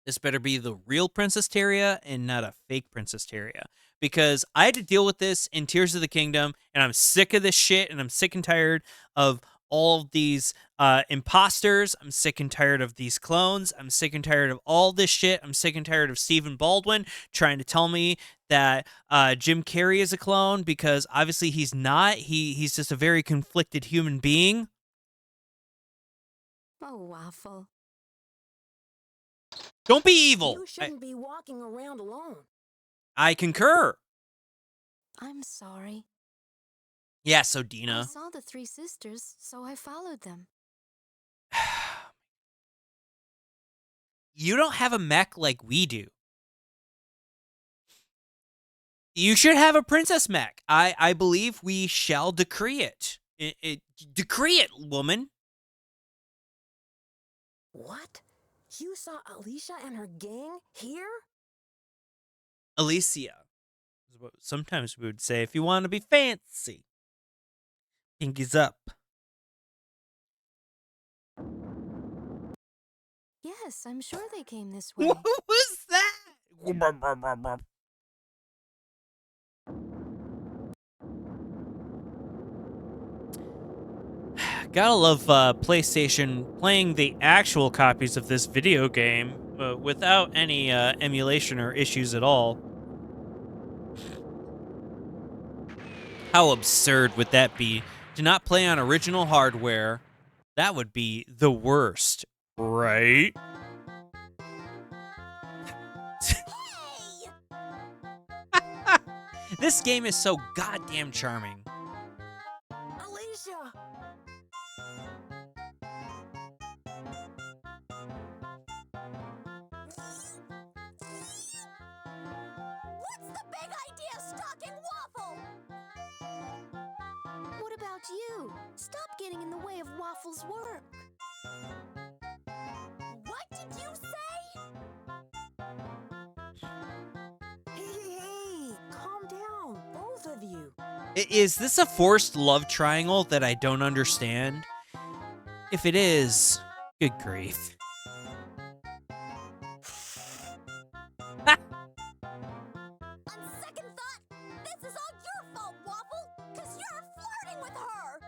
This better be the real Princess Teria and not a fake Princess Teria. Because I had to deal with this in Tears of the Kingdom, and I'm sick of this shit, and I'm sick and tired of all of these imposters. I'm sick and tired of these clones. I'm sick and tired of all this shit. I'm sick and tired of Stephen Baldwin trying to tell me that Jim Carrey is a clone, because obviously he's not. He's just a very conflicted human being. Oh, Waffle. Don't be evil. You shouldn't be walking around alone. I concur. I'm sorry. Yeah, so I Dina. saw the three sisters, so I followed them. You don't have a mech like we do. You should have a princess mech. I believe we shall decree it. Decree it, woman. What? You saw Alicia and her gang here? Alicia is what sometimes we would say if you want to be fancy. Pinkies up. Yes, I'm sure they came this way. What was that? Gotta love PlayStation playing the actual copies of this video game without any emulation or issues at all. How absurd would that be? To not play on original hardware. That would be the worst, right? This game is so goddamn charming. Alicia! What's the big idea, Stalking Waffle? What about you? Stop getting in the way of Waffle's work. What did you say? Hey, calm down, both of you. Is this a forced love triangle that I don't understand? If it is, good grief. On second thought, this is all your fault, Waffle, because you're flirting with her.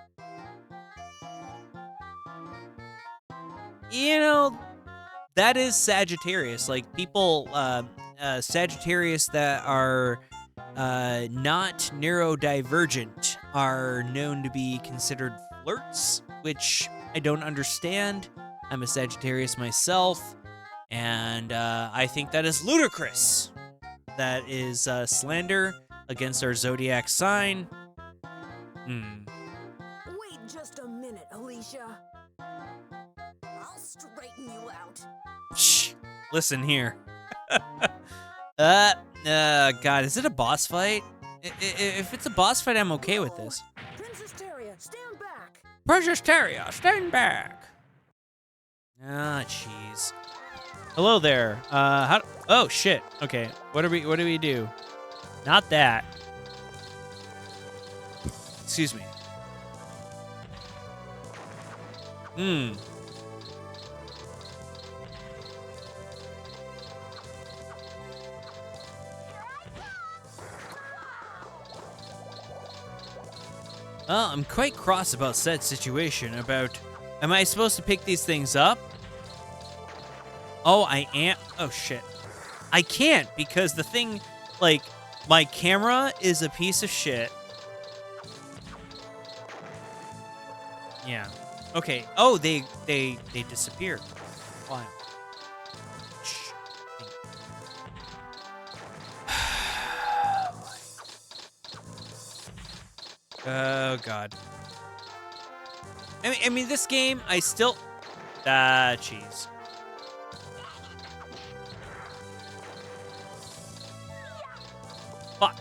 You know, that is Sagittarius. Like, people, Sagittarius that are not neurodivergent are known to be considered flirts, which I don't understand. I'm a Sagittarius myself, and I think that is ludicrous. That is slander against our zodiac sign. Wait just a minute, Alicia. I'll straighten you out. Shh. Listen here. God, is it a boss fight? If it's a boss fight, I'm okay with this. Princess Teria, stand back. Princess Teria, stand back. Ah, jeez. Hello there. Oh shit. Okay. What do we do? Not that. Excuse me. Well, I'm quite cross about said situation. Am I supposed to pick these things up? Oh, I am. Oh, shit. I can't because the thing, like, my camera is a piece of shit. Yeah. Okay. Oh, they disappeared. Fine. Shh. Oh, God. I mean, this game, I still... Ah, jeez. Fuck.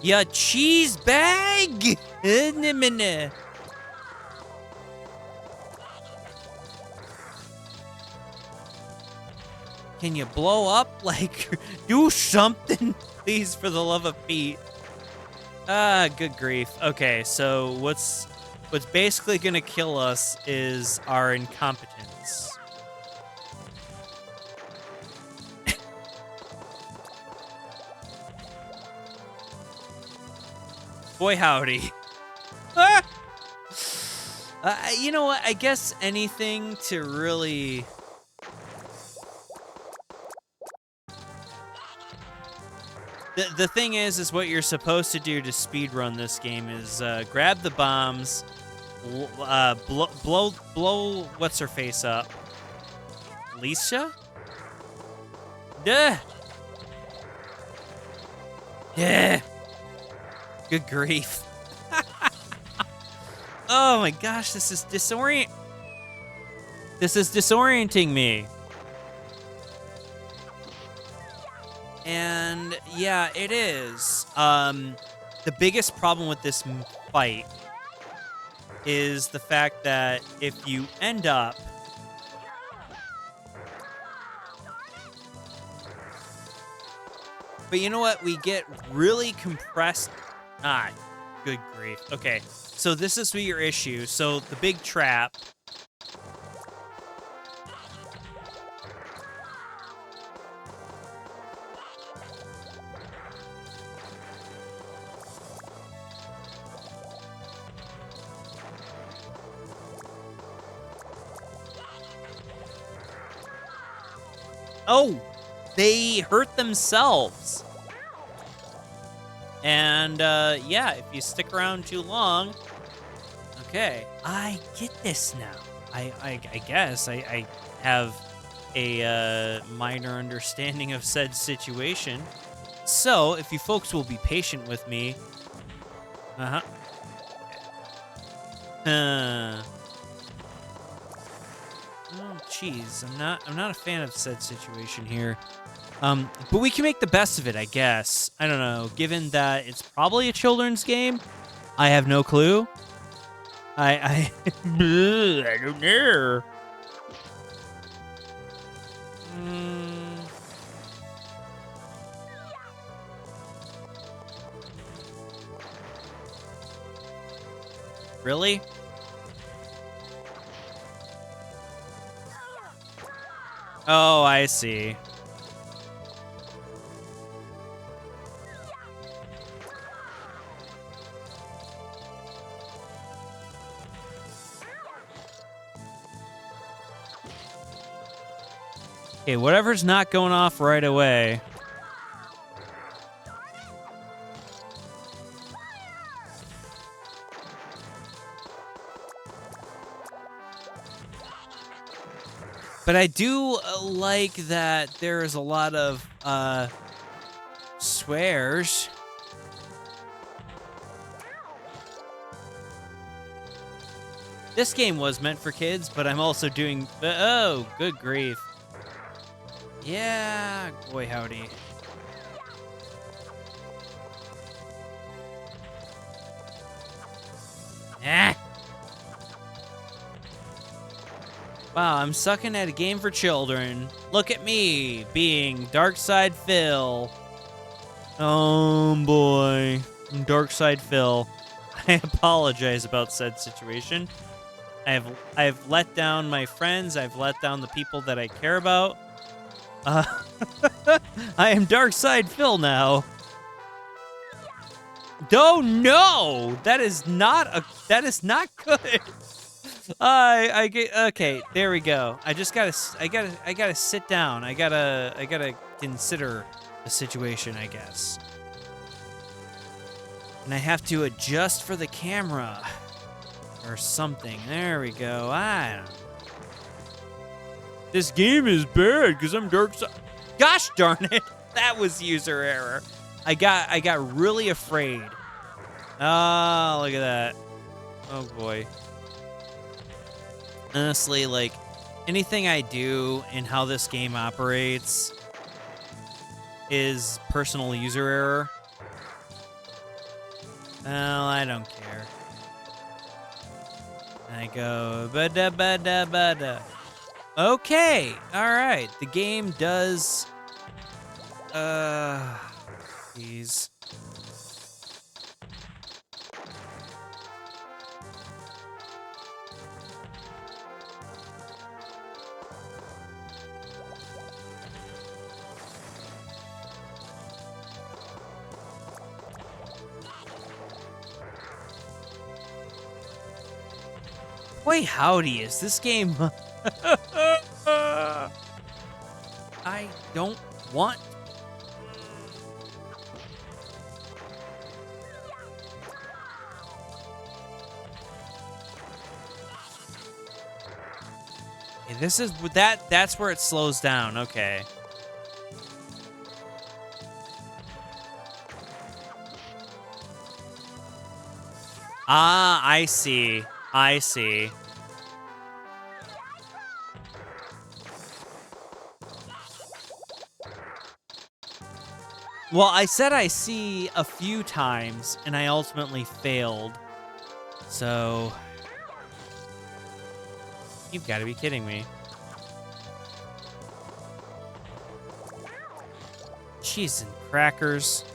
Yeah, cheese bag! Can you blow up? Like, do something, please, for the love of Pete. Ah, good grief. Okay, so what's basically gonna kill us is our incompetence. Boy, howdy. Ah! You know what? I guess anything to really... The thing is what you're supposed to do to speedrun this game is grab the bombs, blow what's her face up, Alicia? Duh. Yeah. Good grief. Oh my gosh, this is disorienting me. And yeah, it is. The biggest problem with this fight is the fact that if you end up but you know what? We get really compressed. Ah, good grief. Okay, so this is your issue. So the big trap. Oh, they hurt themselves. And, yeah, if you stick around too long... Okay, I get this now. I guess I have a minor understanding of said situation. So, if you folks will be patient with me... Oh, jeez, I'm not a fan of said situation here. But we can make the best of it, I guess. I don't know. Given that it's probably a children's game, I have no clue. I don't know. Really? Oh, I see. Okay, whatever's not going off right away. But I do like that there is a lot of swears. This game was meant for kids, but I'm also doing... Oh, good grief. Yeah, boy howdy. Ah. Wow, I'm sucking at a game for children. Look at me, being Darkside Phil. Oh boy, Darkside Phil. I apologize about said situation. I've let down my friends. I've let down the people that I care about. I am Darkside Phil now. Oh no, that is not good. I get okay. There we go. I gotta sit down. I gotta consider the situation, I guess. And I have to adjust for the camera or something. There we go. I don't know. This game is bad because I'm Darkside. Gosh darn it! That was user error. I got really afraid. Oh, look at that. Oh boy. Honestly, like, anything I do and how this game operates is personal user error. Well, I don't care. I go ba-da ba-da ba-da. Okay, alright. The game does jeez. Boy, howdy, is this game... I don't want... Okay, this is... That's where it slows down, okay. Ah, I see. I see. Well, I said I see a few times, and I ultimately failed. So... You've got to be kidding me. Cheese and crackers.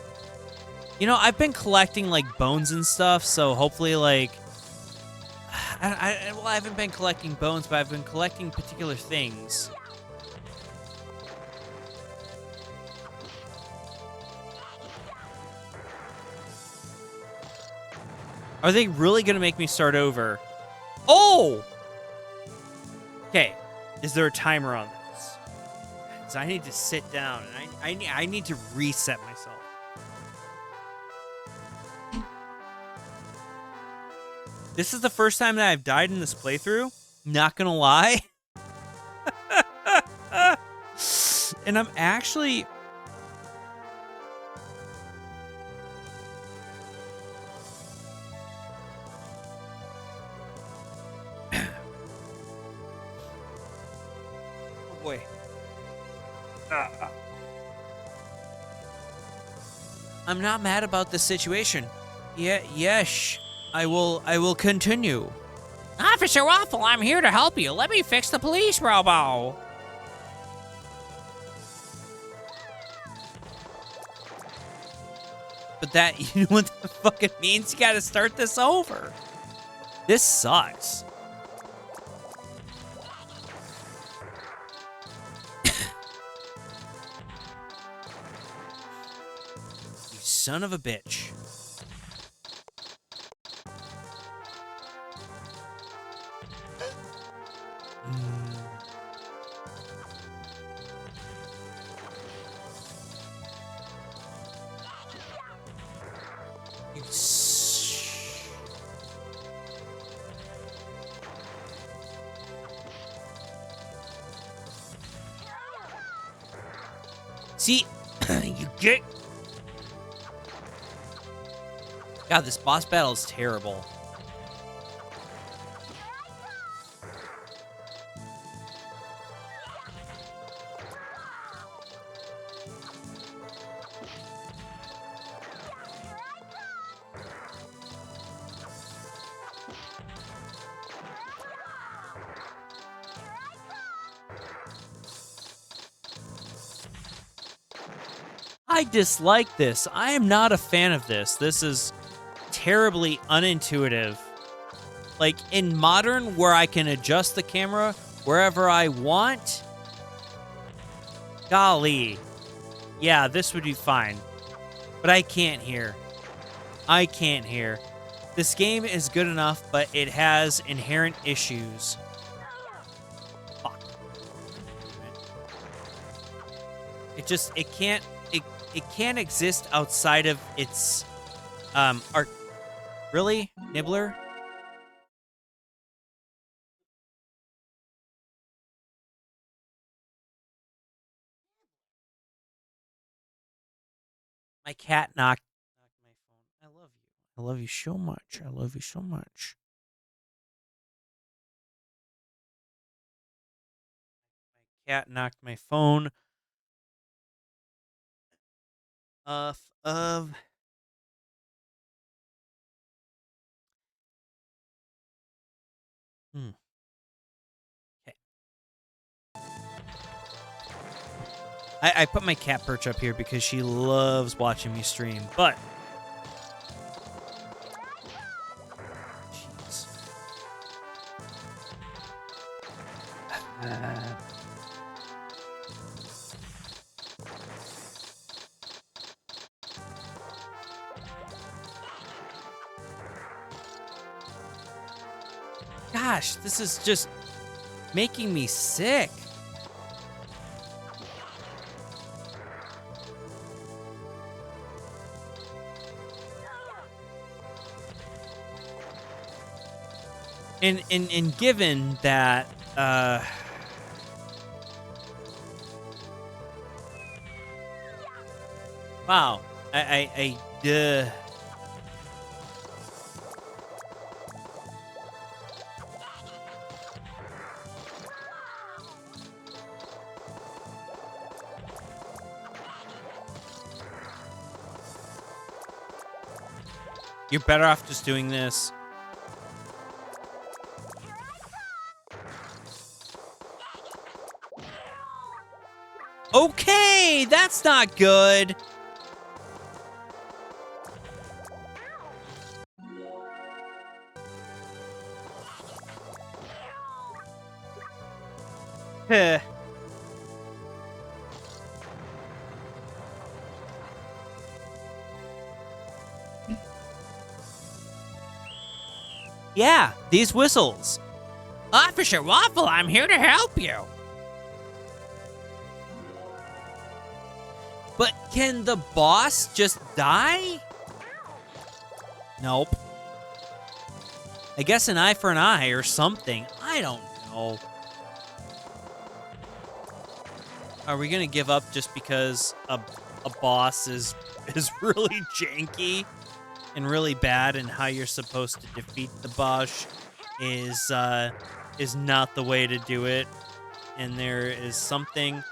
You know, I've been collecting, like, bones and stuff, so hopefully, like... well, I haven't been collecting bones, but I've been collecting particular things. Are they really going to make me start over? Oh! Okay. Is there a timer on this? Because I need to sit down, and I need to reset myself. This is the first time that I've died in this playthrough. Not gonna lie. And I'm actually... Oh boy. I'm not mad about this situation. Yes. I will continue. Officer Waffle, I'm here to help you. Let me fix the police robo. But that, you know what the fuck it means? You gotta start this over. This sucks. You son of a bitch. See, you get... God, this boss battle is terrible. I dislike this. I am not a fan of this. This is terribly unintuitive. Like, in modern, where I can adjust the camera wherever I want, golly, yeah, this would be fine. But I can't here. I can't here. This game is good enough, but it has inherent issues. Fuck. It can't exist outside of its art. Really? Nibbler? My cat knocked my phone. I love you. I love you so much. I love you so much. My cat knocked my phone off of. Okay. I put my cat perch up here because she loves watching me stream, but. Jeez. Gosh, this is just making me sick. And given that wow, you're better off just doing this. Okay, that's not good. Heh. Yeah, these whistles. Officer Waffle, I'm here to help you. But can the boss just die? Nope. I guess an eye for an eye or something. I don't know. Are we gonna give up just because a boss is really janky and really bad, and how you're supposed to defeat the boss is not the way to do it, and there is something.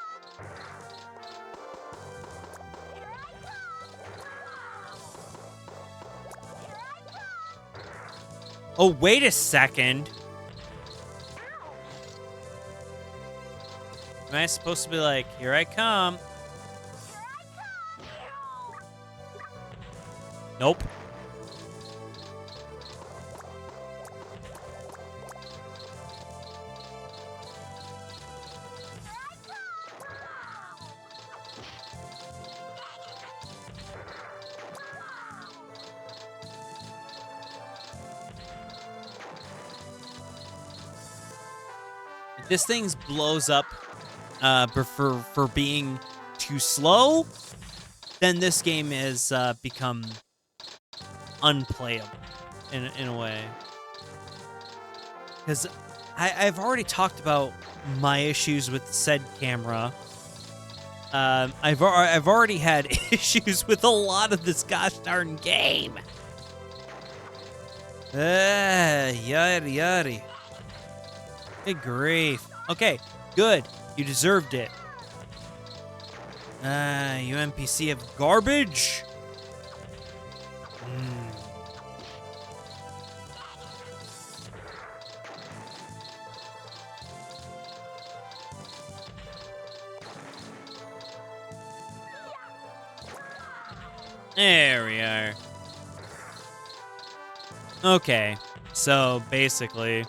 Oh, wait a second. Am I supposed to be like, here I come? Nope. If this thing blows up for being too slow, then this game has become unplayable in a way. Because I've already talked about my issues with said camera. I've already had issues with a lot of this gosh darn game. Yada yada. Good grief. Okay, good. You deserved it. You NPC of garbage. There we are. Okay, so basically,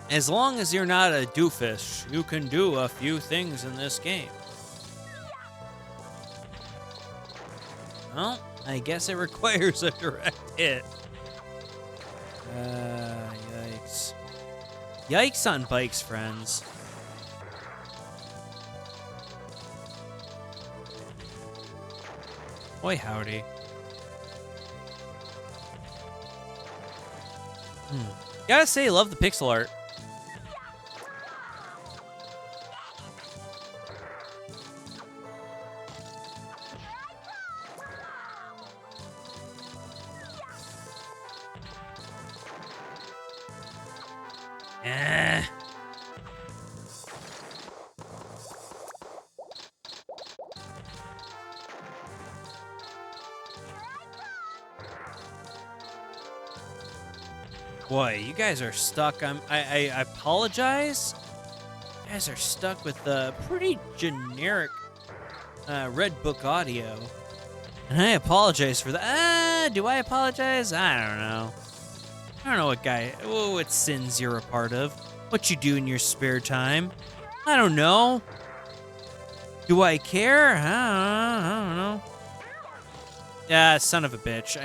as long as you're not a doofus, you can do a few things in this game. Well, I guess it requires a direct hit. Yikes. Yikes on bikes, friends. Boy, howdy. Gotta say, love the pixel art. Eh. Boy, you guys are stuck. I apologize. You guys are stuck with the pretty generic Red Book audio. And I apologize for that. Do I apologize? I don't know. I don't know what sins you're a part of. What you do in your spare time. I don't know. Do I care? I don't know. Yeah, son of a bitch.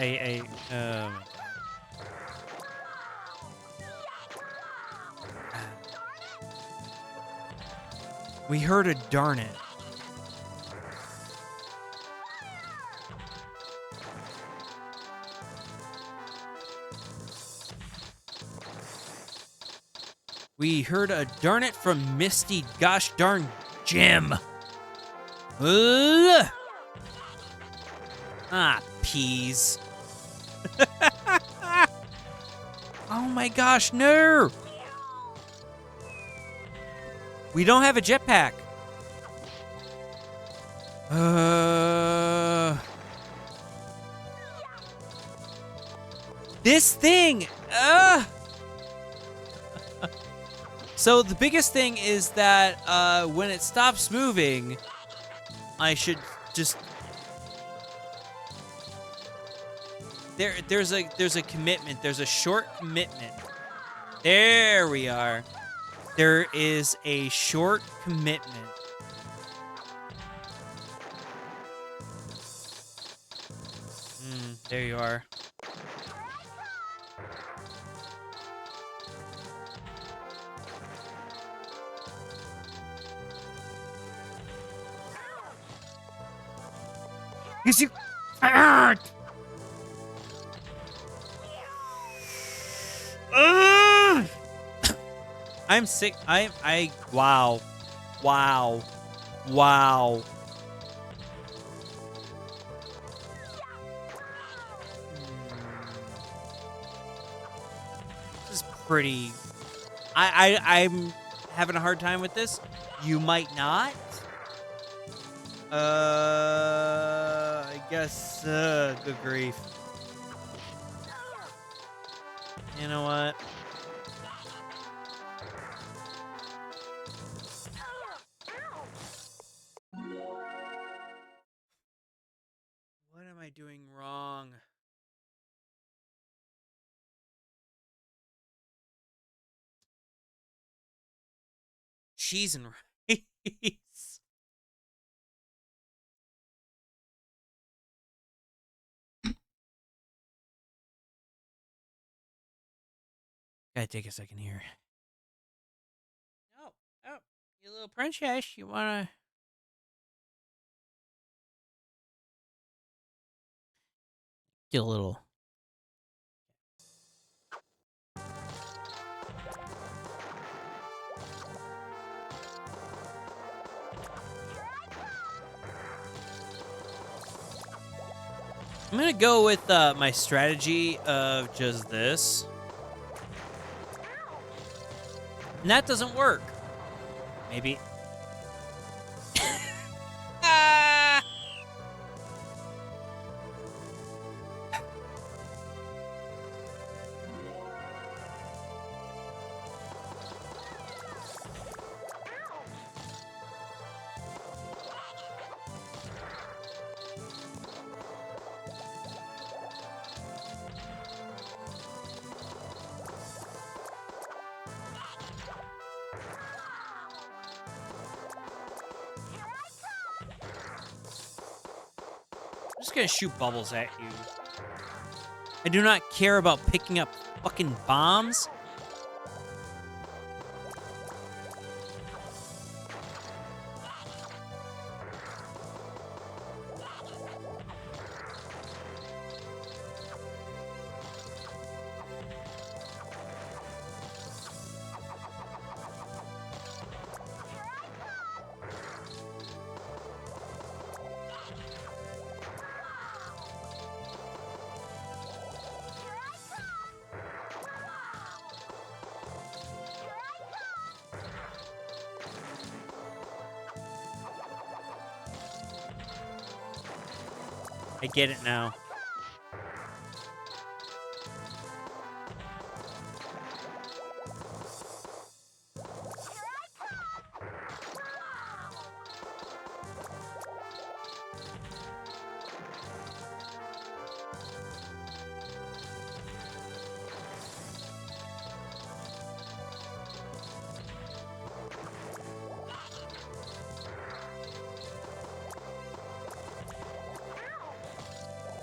We heard a darn it. We heard a darn it from Misty gosh darn Jim. Ugh. Ah, peas. Oh my gosh, no! We don't have a jetpack. This thing! So the biggest thing is that when it stops moving, I should just... There's a commitment. There's a short commitment. There we are. There is a short commitment. There you are. Yes, you... I'm sick. Wow. Wow. Wow. This is pretty... I'm having a hard time with this. You might not. I guess, good grief. You know what? What am I doing wrong? Cheese and rice. Gotta take a second here. Oh, you little princess, you wanna... Get a little... I'm gonna go with my strategy of just this. And that doesn't work. Maybe. Ah! I'm just gonna shoot bubbles at you. I do not care about picking up fucking bombs. I get it now.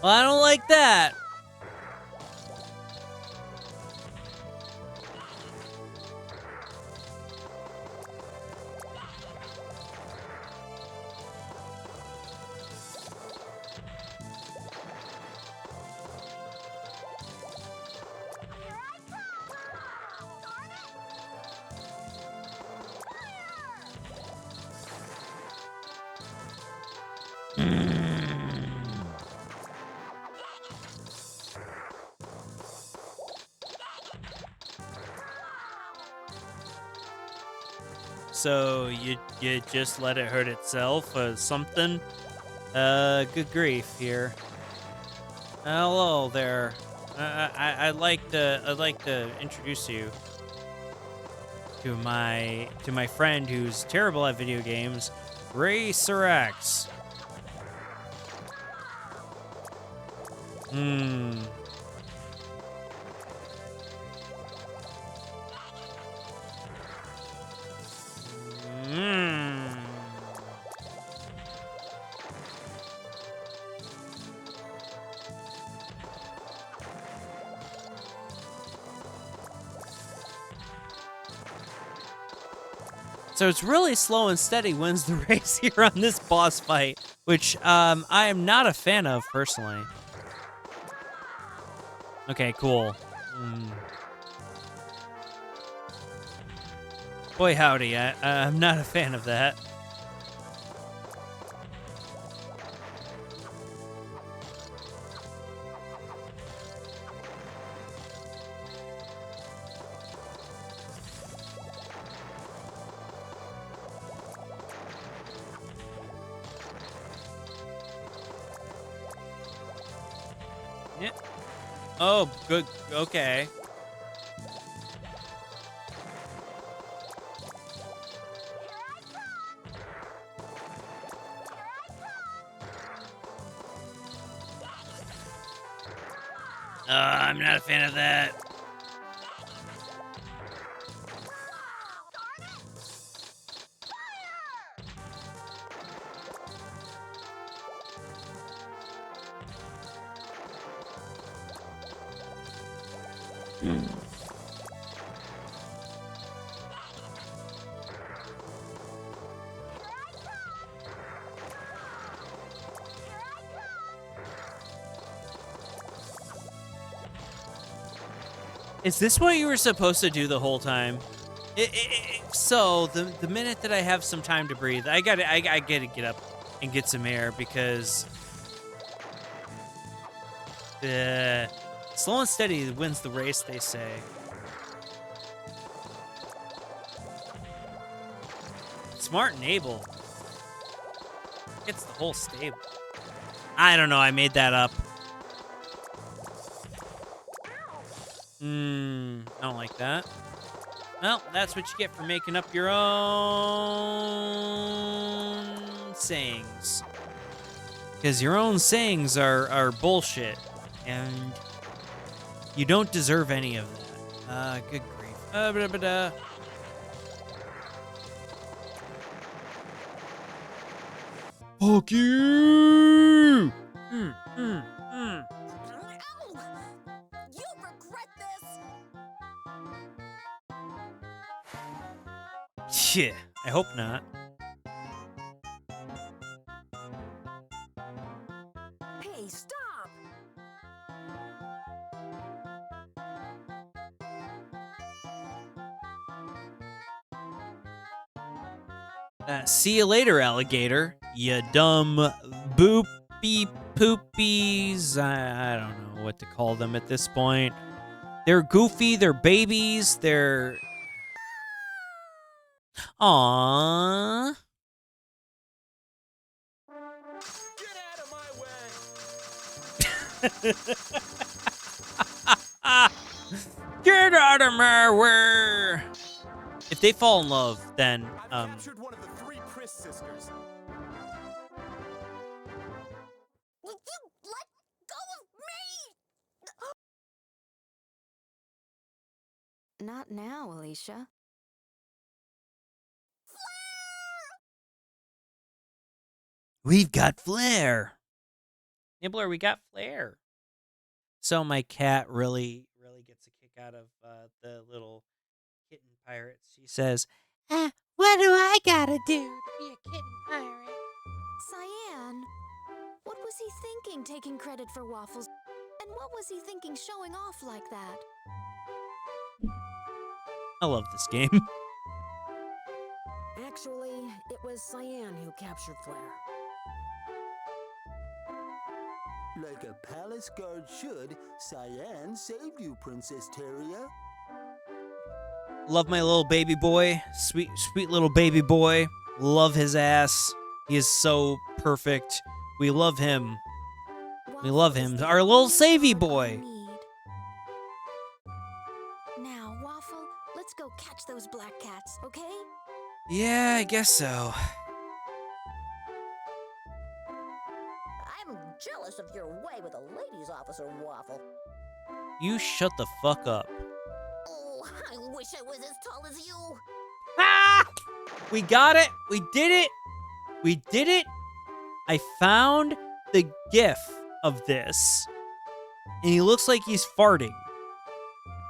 Well, I don't like that. So you just let it hurt itself or something? Good grief here. Hello there. I'd like to introduce you to my friend who's terrible at video games, RaycerX. Hmm. So it's really slow and steady wins the race here on this boss fight, which I am not a fan of personally. Okay, cool. Boy howdy, I'm not a fan of that. Yeah. Oh, good. Okay. I'm not a fan of that. Is this what you were supposed to do the whole time? So the minute that I have some time to breathe, I gotta get up and get some air because slow and steady wins the race, they say. Smart and able gets the whole stable. I don't know. I made that up. I don't like that. Well, that's what you get for making up your own sayings. Because your own sayings are bullshit. And you don't deserve any of that. Good grief. Fuck you! Ow! You'll regret this! Yeah, I hope not. Hey, stop! See you later, alligator. You dumb boopy poopies. I don't know what to call them at this point. They're goofy. They're babies. They're... Aww. Get out of my way! Get out of my way! If they fall in love, then I've captured one of the 3 Pris sisters. Will you let go of me? Not now, Alicia. we've got flair. Nibbler, we got flair. So my cat really gets a kick out of the little kitten pirate. She says, What do I gotta do to be a kitten pirate? Cyan, what was he thinking taking credit for Waffles? And what was he thinking showing off like that? I love this game. Actually, it was Cyan who captured Flair. Like a palace guard should, Cyan saved you, Princess Teria. Love my little baby boy. Sweet little baby boy. Love his ass. He is so perfect. We love him. We love Waffle is him. the Our little only savey one I boy. need. Now, Waffle, let's go catch those black cats, okay? Yeah, I guess so. I'm jealous of your way with a ladies' officer, Waffle. You shut the fuck up. Oh, I wish I was as tall as you. Ah! We got it. We did it. We did it. I found the gif of this. And he looks like he's farting.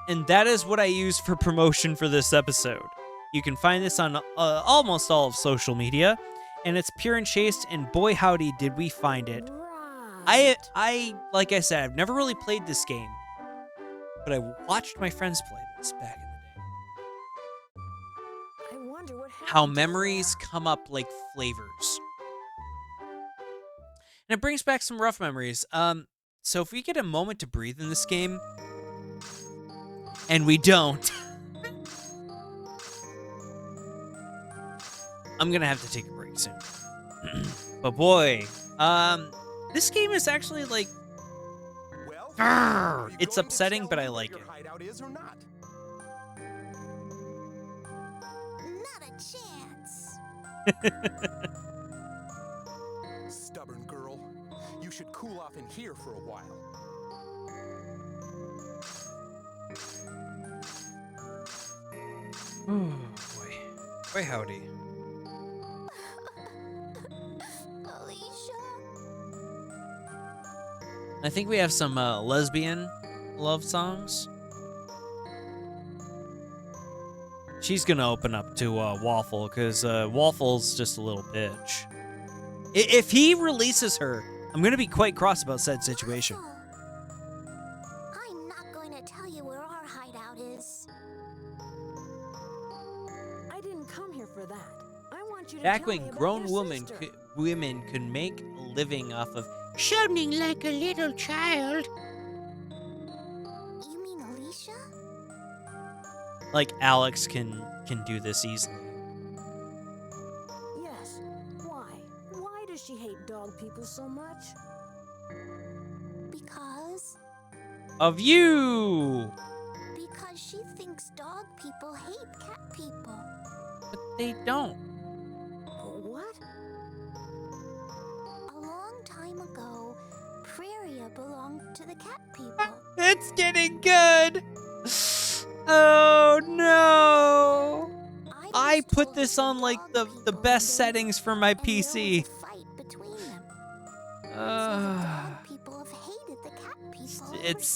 And that is what I used for promotion for this episode. You can find this on almost all of social media. And it's pure and chaste, and boy howdy did we find it. Right. I like I said, I've never really played this game. But I watched my friends play this back in the day. I wonder what happened How to memories Flair. come up like flavors. And it brings back some rough memories. So if we get a moment to breathe in this game, and we don't, I'm gonna have to take a break soon. But boy, this game is actually like, Well, Grrr. are you It's going to upsetting, tell but me I where like your it. hideout is or not? Not a chance. Stubborn girl. You should cool off in here for a while. Boy howdy. Alicia? I think we have some lesbian love songs. She's gonna open up to Waffle, because Waffle's just a little bitch. If he releases her, I'm gonna be quite cross about said situation. Waffle. I'm not going to tell you where our hideout is. I didn't come here for that. I want you to Back tell me when about grown your sister. women could make a living off of, Sounding like a little child. You mean Alicia? like Alex can do this easily. Yes. Why? Why does she hate dog people so much? Because Of you! she thinks dog people hate cat people. But they don't. What? A long time ago, Praria belonged to the cat people. It's getting good! Oh no! I was put told this that on like the dog people best lived, settings for my and there was PC. a fight between them. So the dog people have hated the cat people. It's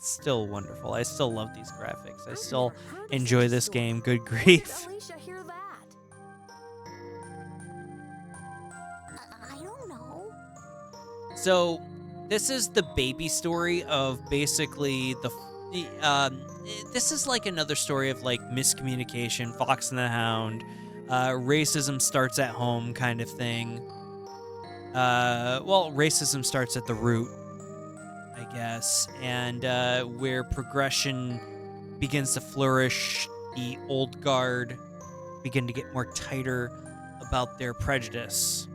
still wonderful. I still love these graphics. I I've still never heard of enjoy such a this story. game. Good When did grief. Alicia hear that? I don't know. So, this is the baby story of basically this is like another story of like miscommunication, Fox and the Hound, racism starts at home kind of thing. Well, racism starts at the root, I guess, and where progression begins to flourish, the old guard begin to get more tighter about their prejudice.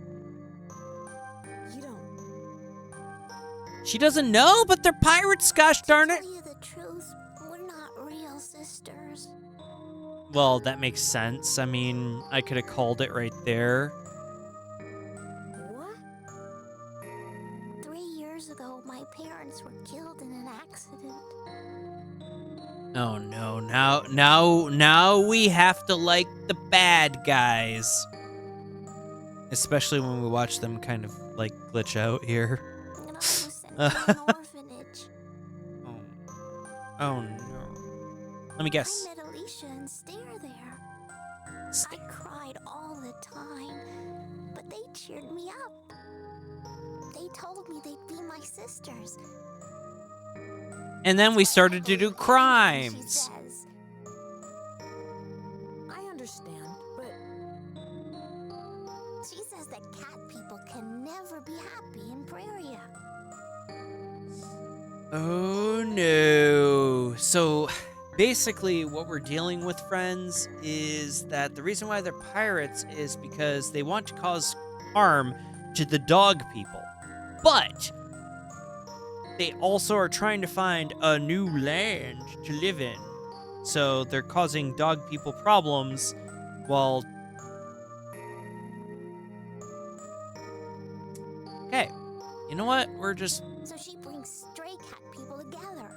You don't. She doesn't know, but they're pirates, gosh darn it. To tell you the truth, we're not real sisters. Well, that makes sense. I mean, I could have called it right there. What? 3 years ago, my parents were killed in an accident. Oh no, now we have to like the bad guys. Especially when we watch them kind of like glitch out here. And I was sent to an orphanage. Oh no. Let me guess. I met Alicia and Stair there. I cried all the time, but they cheered me up. They told me they'd be my sisters. And then we started to do She crimes. says, I understand, but she says that cat people can never be happy in Praria. Oh no. So basically what we're dealing with, friends, is that the reason why they're pirates is because they want to cause harm to the dog people. But they also are trying to find a new land to live in. So they're causing dog people problems while... Okay. You know what? We're just... So she brings stray cat people together.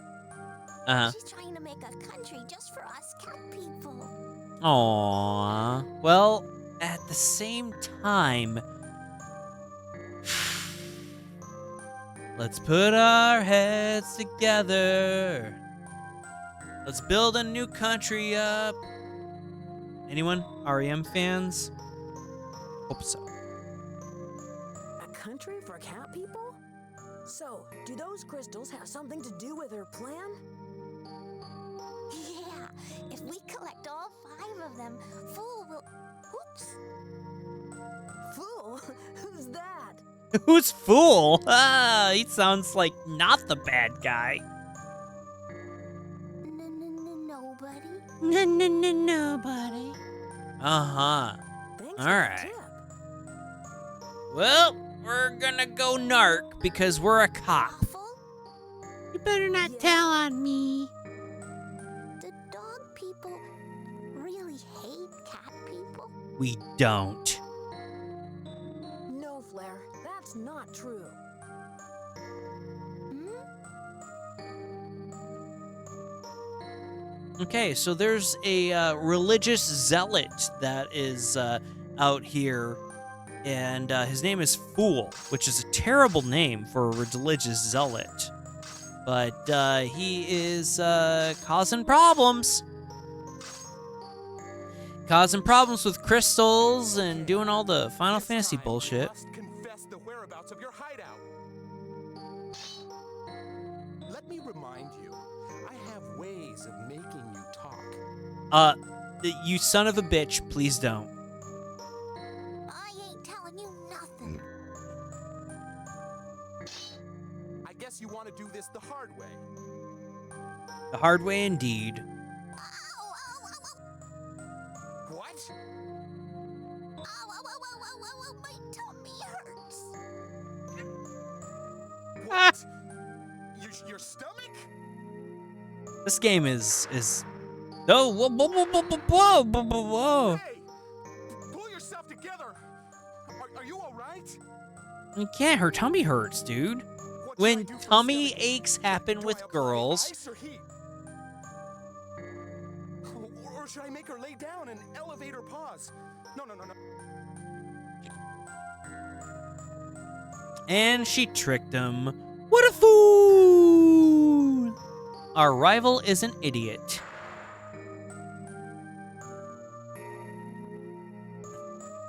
Uh-huh. She's trying to make a country just for us cat people. Aww. Well, at the same time... Let's put our heads together. Let's build a new country up. Anyone? REM fans? Hope so. a country for cat people? So, do those crystals have something to do with her plan? Yeah, if we collect all 5 of them, Fool will... Oops. Fool? Who's that? Who's Fool? Ah, he sounds like not the bad guy. Nobody. Nobody. Uh-huh. Thanks All for the right. tip. Well, we're gonna go narc because we're a cop. Waffle? You better not tell on me. Do dog people really hate cat people? We don't. No, Flair, that's not true. Hmm? Okay, so there's a religious zealot that is out here, and his name is Fool, which is a terrible name for a religious zealot. But he is causing problems. Causing problems with crystals and doing all the Final This Fantasy time, bullshit. You must confess the whereabouts of your hideout. Let me remind you, I have ways of making you talk. You son of a bitch, please don't. I ain't telling you nothing. I guess you want to do this the hard way. The hard way indeed. Ow, ow, ow, ow. What? Ow, ow, ow, ow, ow, ow, ow, my tummy hurts. What? Your stomach? This game is oh whoa whoa whoa whoa whoa whoa whoa whoa. Hey! Pull yourself together! Are you alright? You can't. Her tummy hurts, dude. What should I When do for a tummy stomach? aches happen Do with I apply girls, ice or heat? Or should I make her lay down and elevate her paws? No. and she tricked him. What a fool! Our rival is an idiot.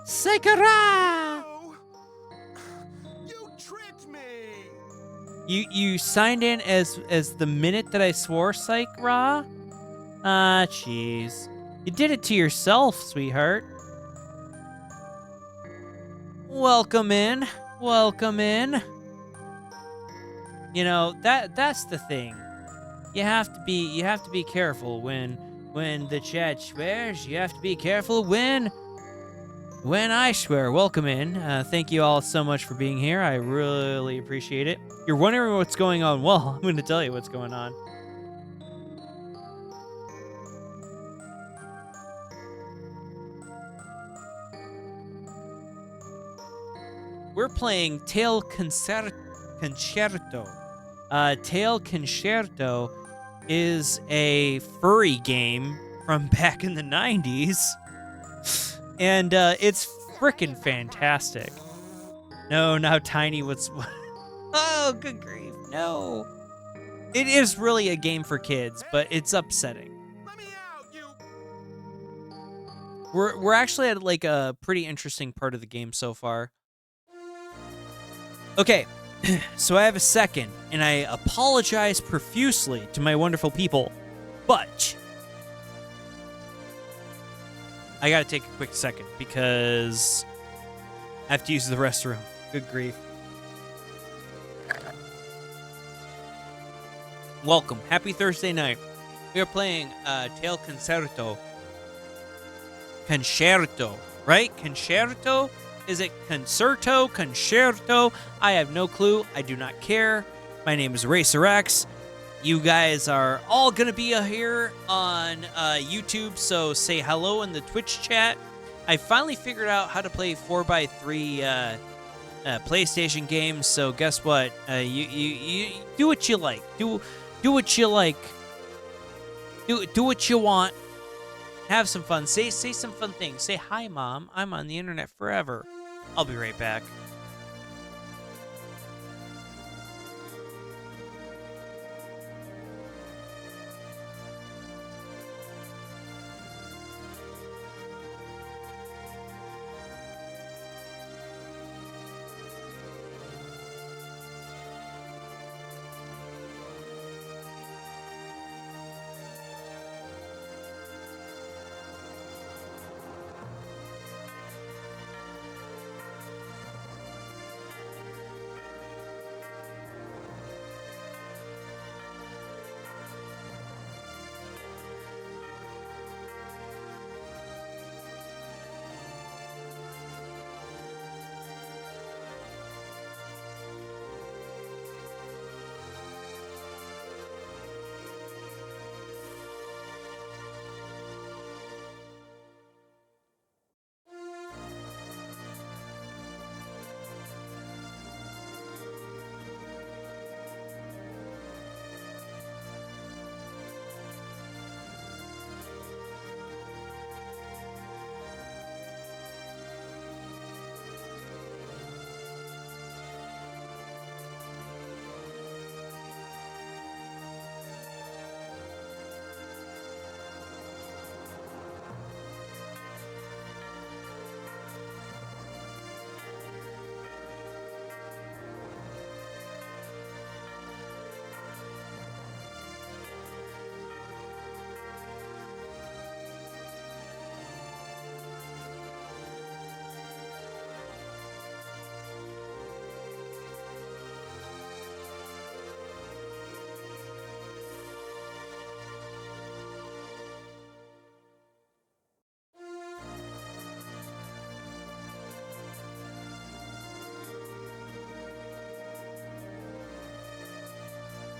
Sekara! No! You tricked me! You signed in as the minute that I swore, Psych Ra? Ah, jeez. You did it to yourself, sweetheart. Welcome in. Welcome in. You know, that's the thing. You have to be careful when the chat swears. You have to be careful when When I swear, welcome in. Thank you all so much for being here. I really appreciate it. You're wondering what's going on. Well, I'm going to tell you what's going on. We're playing Tail Concerto. Tail Concerto is a furry game from back in the 90s. And it's freaking fantastic. No, now Tiny, what's... Oh, good grief. No. It is really a game for kids, but it's upsetting. Let me out, you. We're actually at like a pretty interesting part of the game so far. Okay, so I have a second, and I apologize profusely to my wonderful people, but I gotta take a quick second because I have to use the restroom. Good grief. Welcome. Happy Thursday night. We are playing Tail Concerto. Concerto, right? Concerto? Is it Concerto? Concerto? I have no clue. I do not care. My name is RaycerX. You guys are all going to be here on YouTube, so say hello in the Twitch chat. I finally figured out how to play 4x3 PlayStation games, so guess what? You do what you like. Do what you like. Do what you want. Have some fun. Say some fun things. Say, hi, Mom. I'm on the internet forever. I'll be right back.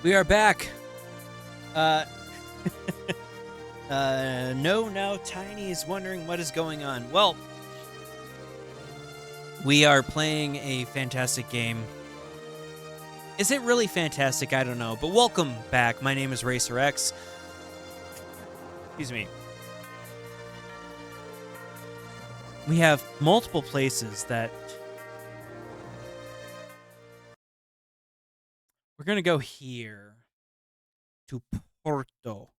We are back. No, now Tiny is wondering what is going on. Well, we are playing a fantastic game. Is it really fantastic? I don't know. But welcome back. My name is RaycerX. Excuse me. We have multiple places that we're going to go here to Porto.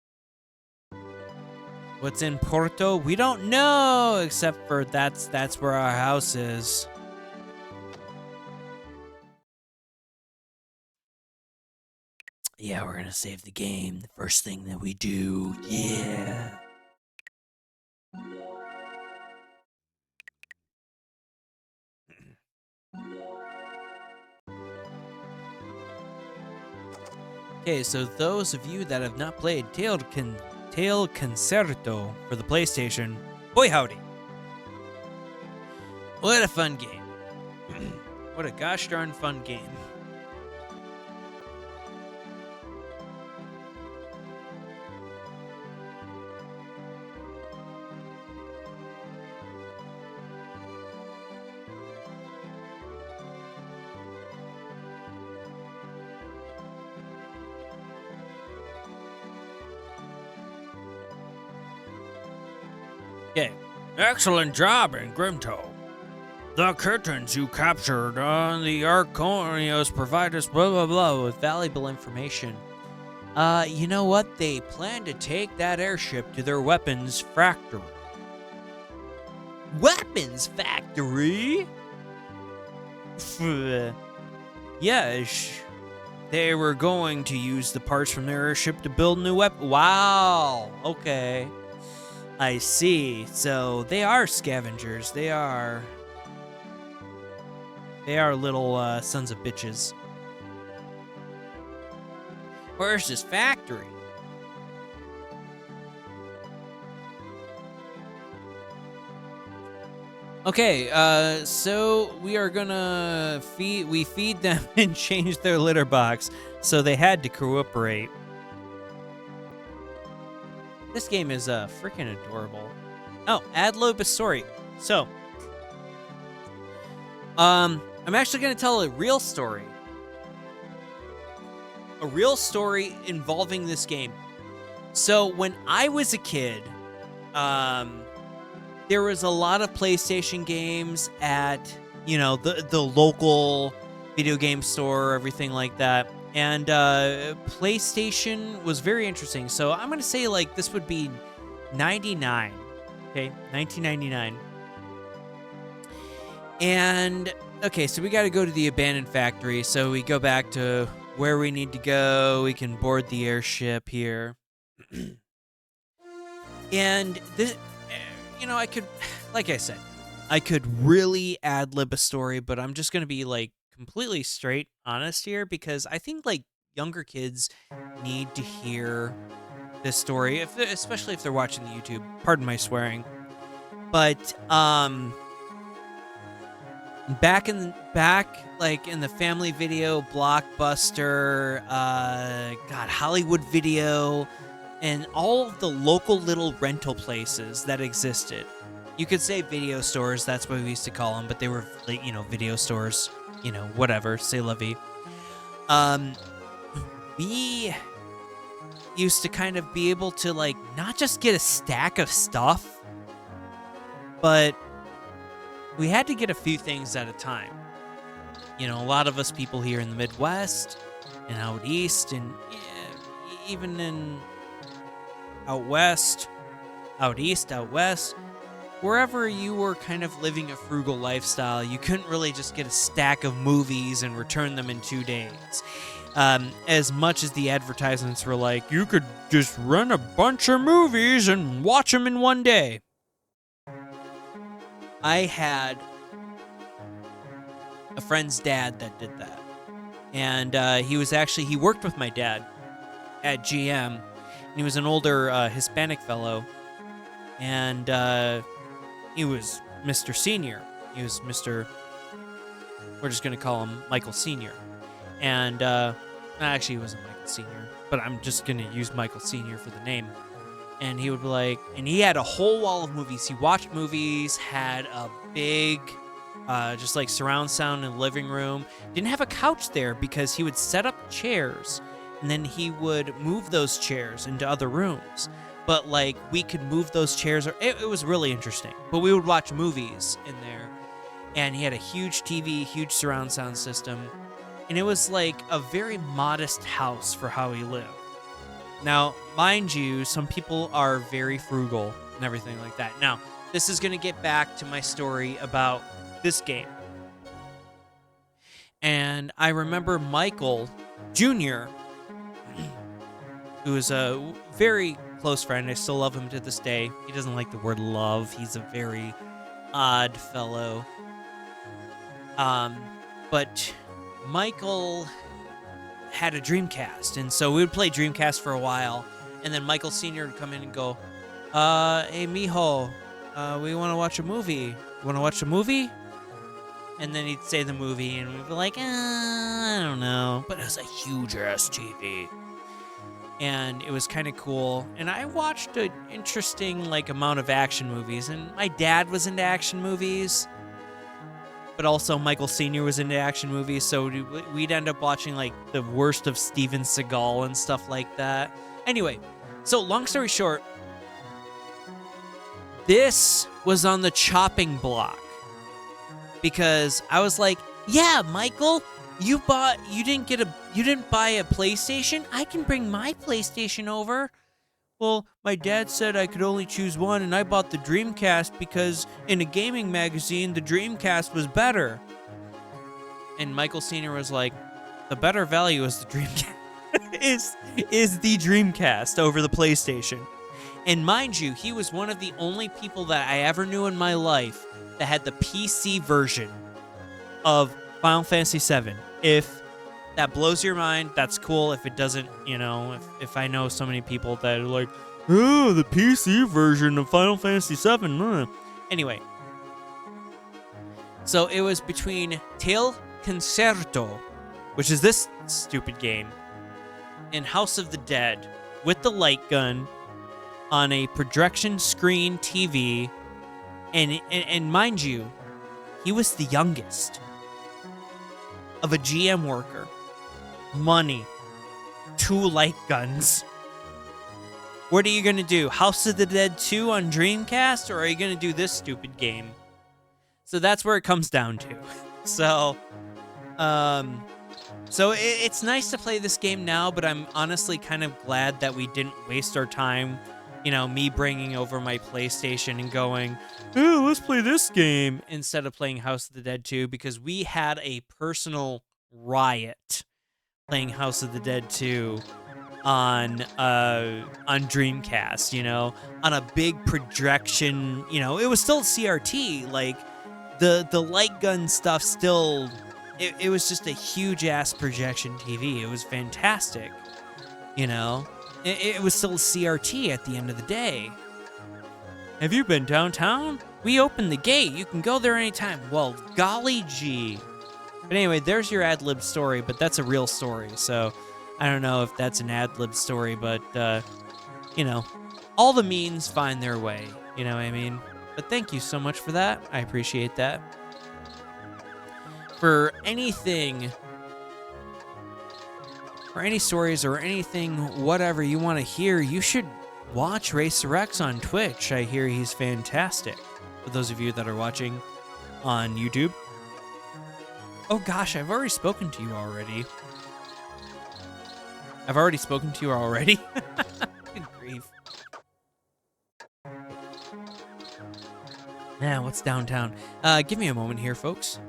What's in Porto? We don't know, except for that's where our house is. Yeah, we're going to save the game. The first thing that we do. Yeah. Okay, so those of you that have not played Tail Concerto for the PlayStation, boy howdy. What a fun game. What a gosh darn fun game. Okay. Excellent job in Grimto. The curtains you captured on the Arconios provide us blah blah blah with valuable information. You know what? They plan to take that airship to their weapons factory. Weapons factory? Yes. They were going to use the parts from their airship to build new weapons. Wow. Okay. I see. So they are scavengers. They are little sons of bitches. Where's this factory? Okay, so we are gonna feed them and change their litter box, so they had to cooperate. This game is freaking adorable. Oh, ad lib story. So, I'm actually gonna tell a real story. A real story involving this game. So when I was a kid, there was a lot of PlayStation games at, the local video game store, everything like that. And PlayStation was very interesting. So I'm going to say this would be 99. Okay, 1999. And okay, so we got to go to the abandoned factory. So we go back to where we need to go. We can board the airship here. And this, I could, like I said, I could really ad-lib a story, but I'm just going to be completely straight honest here, because I think younger kids need to hear this story, especially if they're watching the YouTube. Pardon my swearing. But back in the Family Video, Blockbuster, Hollywood Video, and all of the local little rental places that existed. You could say video stores, that's what we used to call them, but they were video stores, whatever, c'est la vie. We used to kind of be able to not just get a stack of stuff, but we had to get a few things at a time. A lot of us people here in the Midwest and out east, and even in out west, out east, out west, wherever you were kind of living a frugal lifestyle, you couldn't really just get a stack of movies and return them in 2 days. As much as the advertisements were like, you could just rent a bunch of movies and watch them in 1 day. I had a friend's dad that did that. And he worked with my dad at GM. And he was an older Hispanic fellow. And he was Mr. Senior. He was Mr. We're just going to call him Michael Senior. And actually, he wasn't Michael Senior, but I'm just going to use Michael Senior for the name. And he would be and he had a whole wall of movies. He watched movies, had a big, just surround sound in the living room. Didn't have a couch there because he would set up chairs, and then he would move those chairs into other rooms. But we could move those chairs, it was really interesting. But we would watch movies in there, and he had a huge TV, huge surround sound system, and it was a very modest house for how he lived. Now, mind you, some people are very frugal and everything like that. Now, this is going to get back to my story about this game. And I remember Michael Jr., who is a very close friend. I still love him to this day. He doesn't like the word love. He's a very odd fellow. But Michael had a Dreamcast, and so we would play Dreamcast for a while, and then Michael Sr. would come in and go, hey, mijo, we want to watch a movie. You want to watch a movie? and then he'd say the movie, and we'd be like, I don't know. But it was a huge-ass TV. And it was kind of cool. And I watched an interesting, amount of action movies. And my dad was into action movies. But also Michael Sr. was into action movies. So we'd end up watching, the worst of Steven Seagal and stuff like that. Anyway, so long story short, this was on the chopping block. Because I was like, yeah, Michael, you didn't buy a PlayStation? I can bring my PlayStation over. Well, my dad said I could only choose one, and I bought the Dreamcast because in a gaming magazine, the Dreamcast was better. And Michael Sr. was like, the better value is the Dreamcast. is the Dreamcast over the PlayStation. And mind you, he was one of the only people that I ever knew in my life that had the PC version of Final Fantasy VII. If that blows your mind, that's cool. If it doesn't, if I know so many people that are like, oh, the PC version of Final Fantasy VII. Anyway. So it was between Tail Concerto, which is this stupid game, and House of the Dead with the light gun on a projection screen TV. And mind you, he was the youngest of a GM worker. Money. 2 light guns. What are you going to do? House of the Dead 2 on Dreamcast? Or are you going to do this stupid game? So that's where it comes down to. So it's nice to play this game now, but I'm honestly kind of glad that we didn't waste our time, me bringing over my PlayStation and going, oh, let's play this game instead of playing House of the Dead 2, because we had a personal riot playing House of the Dead 2 on Dreamcast, on a big projection, it was still CRT, the light gun stuff still, it was just a huge ass projection TV. It was fantastic, it was still CRT at the end of the day. Have you been downtown? We opened the gate. You can go there anytime. Well, golly gee. But anyway, there's your ad-lib story, but that's a real story. So I don't know if that's an ad-lib story, but, all the means find their way. You know what I mean? But thank you so much for that. I appreciate that. For anything, or any stories or anything, whatever you want to hear, you should watch RaycerX on Twitch. I hear he's fantastic. For those of you that are watching on YouTube. Oh gosh, I've already spoken to you already. Good grief. Yeah, what's downtown? Give me a moment here, folks.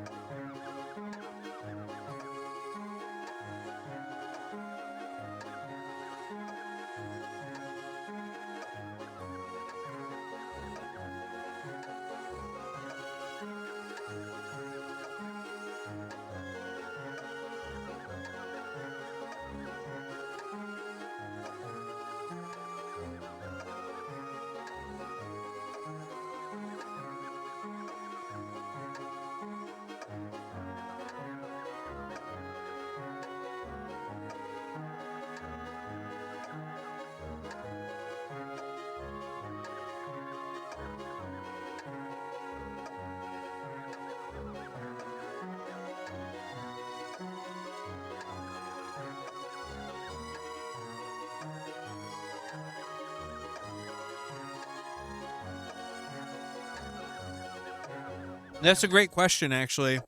That's a great question, actually.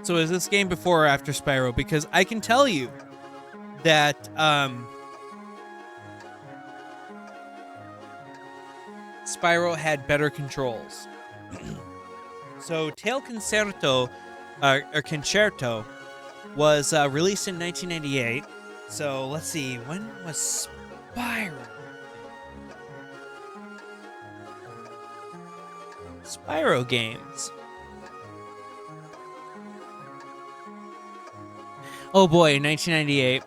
So is this game before or after Spyro? Because I can tell you that Spyro had better controls. So Tail Concerto, or Concerto, was released in 1998. So let's see, when was Spyro? Spyro games. Oh boy, 1998.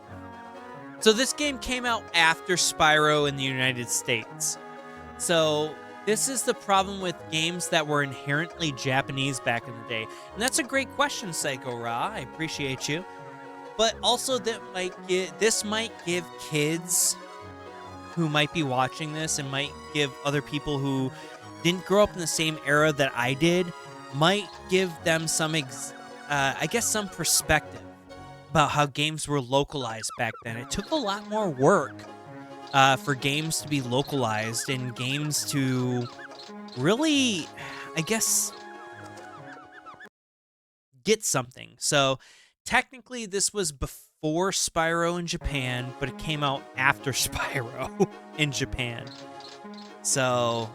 So this game came out after Spyro in the United States. So This is the problem with games that were inherently Japanese back in the day. And that's a great question, Psycho Ra. I appreciate you. But also this might give kids who might be watching this, and might give other people who didn't grow up in the same era that I did, might give them some some perspective about how games were localized back then. It took a lot more work for games to be localized, and games to really, I guess, get something. So technically this was before Spyro in Japan, but it came out after Spyro in Japan. So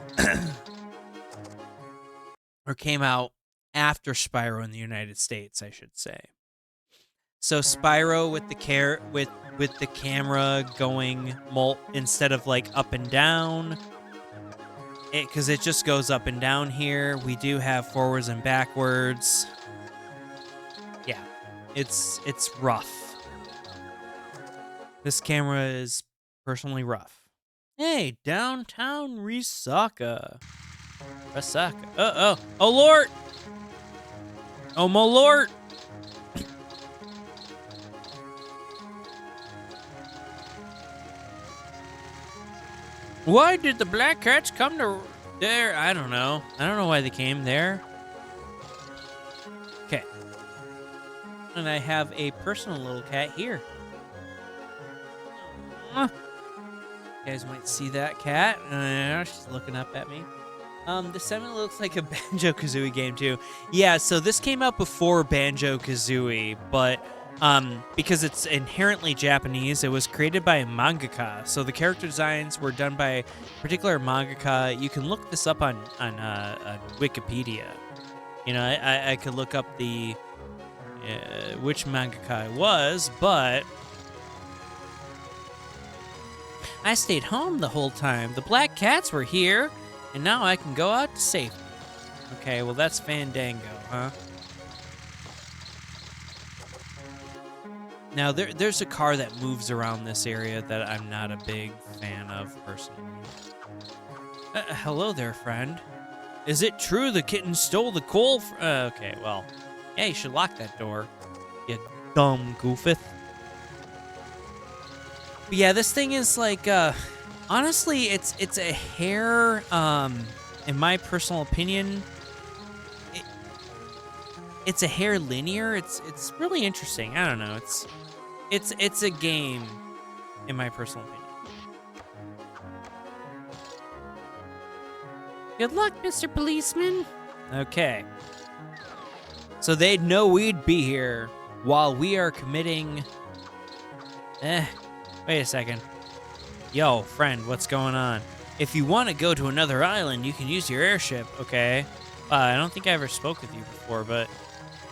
or came out after Spyro in the United States, I should say. So Spyro with the camera going instead of like up and down, because it just goes up and down here. We do have forwards and backwards. Yeah, it's rough. This camera is personally rough. Hey, downtown Risaka. Oh Lord! Oh my Lord! Why did the black cats come to there? I don't know. I don't know why they came there. Okay. And I have a personal little cat here. You guys might see that cat. She's looking up at me. This definitely looks like a Banjo-Kazooie game too. Yeah, so this came out before Banjo-Kazooie, but because it's inherently Japanese, it was created by a mangaka. So the character designs were done by a particular mangaka. You can look this up on Wikipedia. You know, I could look up the which mangaka it was, but I stayed home the whole time. The black cats were here, and now I can go out to safety. Okay, well that's Fandango, huh? Now, there's a car that moves around this area that I'm not a big fan of, personally. Hello there, friend. Is it true the kitten stole the coal? Okay, well, yeah, you should lock that door, you dumb goofith. But yeah, this thing is like, honestly, it's a hair, in my personal opinion, it's a hair linear. It's really interesting. I don't know. It's a game, in my personal opinion. Good luck, Mr. Policeman. Okay. So they'd know we'd be here while we are committing... Wait a second. Yo, friend, what's going on? If you want to go to another island, you can use your airship, okay? I don't think I ever spoke with you before, but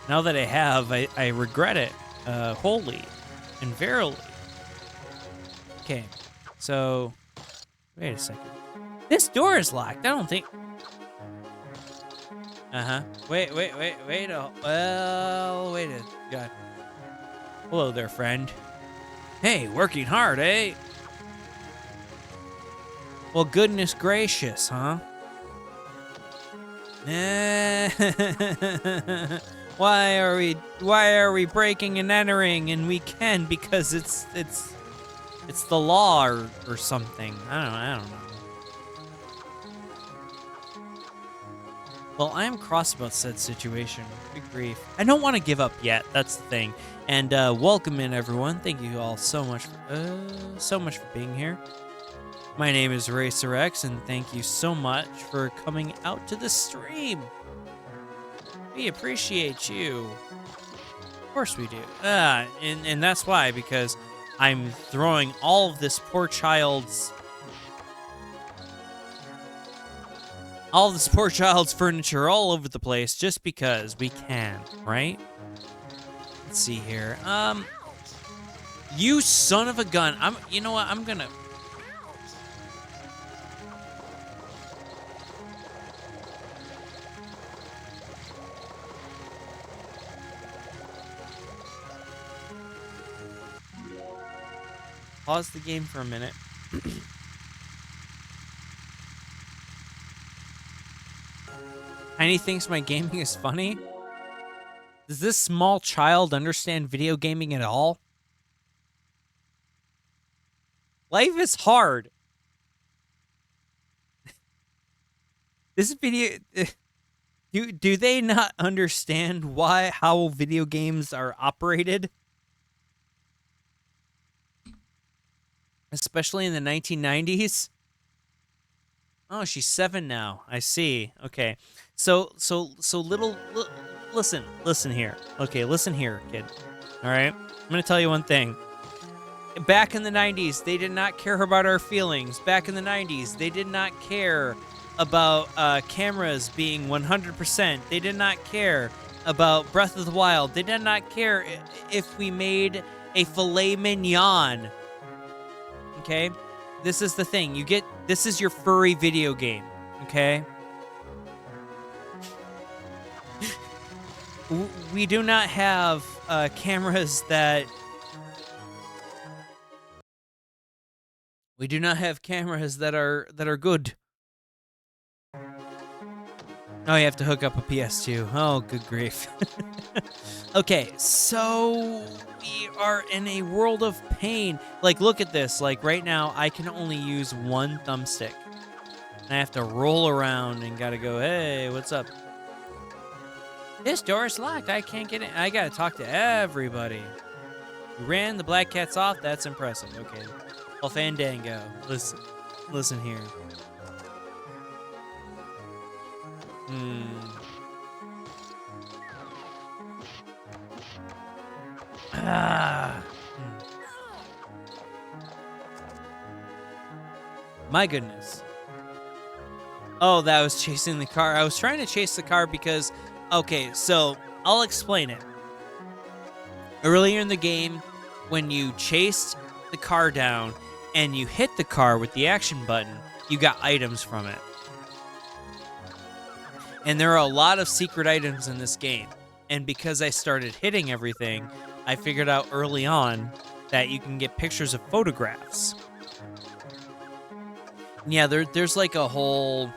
now that I have, I regret it wholly and verily. Okay, so... Wait a second. This door is locked. I don't think... Uh-huh. Wait. Well, wait a... God. Hello there, friend. Hey, working hard, eh? Well, goodness gracious, huh? Why are we breaking and entering? And we can because it's the law or something. I don't know. Well, I am cross about said situation. Good grief. I don't want to give up yet. That's the thing. And welcome in, everyone. Thank you all so much for being here. My name is RaycerX, and thank you so much for coming out to the stream. We appreciate you. Of course we do. And that's why, because I'm throwing all of this poor child's furniture all over the place just because we can, right? Let's see here. You son of a gun. You know what? I'm gonna... pause the game for a minute. Tiny thinks my gaming is funny. Does this small child understand video gaming at all? Life is hard. This video... Do they not understand how video games are operated? Especially in the 1990s? Oh, she's 7 now. I see. Okay. So listen here. Okay, listen here, kid. All right? I'm going to tell you one thing. Back in the 90s, they did not care about our feelings. Back in the 90s, they did not care about cameras being 100%. They did not care about Breath of the Wild. They did not care if we made a filet mignon. Okay? This is the thing. This is your furry video game. Okay? We do not have cameras that... We do not have cameras that are good. Oh, you have to hook up a PS2. Oh, good grief. Okay, so we are in a world of pain. Like, look at this. Like, right now, I can only use one thumbstick. And I have to roll around and gotta go, hey, what's up? This door is locked. I can't get in. I gotta talk to everybody. You ran the black cats off? That's impressive. Okay. Well, Fandango. Listen here. My goodness. Oh, that was chasing the car. I was trying to chase the car because... Okay, so I'll explain it. Earlier in the game, when you chased the car down and you hit the car with the action button, you got items from it. And there are a lot of secret items in this game. And because I started hitting everything, I figured out early on that you can get pictures of photographs. And yeah, there's like a whole...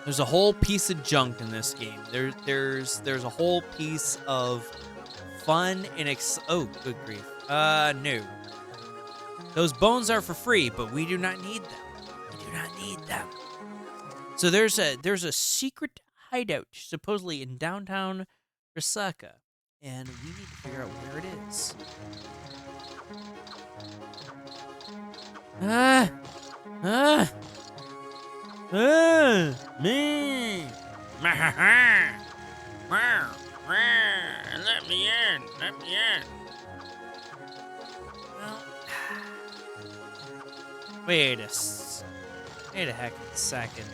There's a whole piece of junk in this game. There's a whole piece of fun and oh, good grief. No. Those bones are for free, but we do not need them. We do not need them. So there's a secret hideout supposedly in downtown Osaka, and we need to figure out where it is. Me. Let me in. Let me in. Well, wait a heckin' second.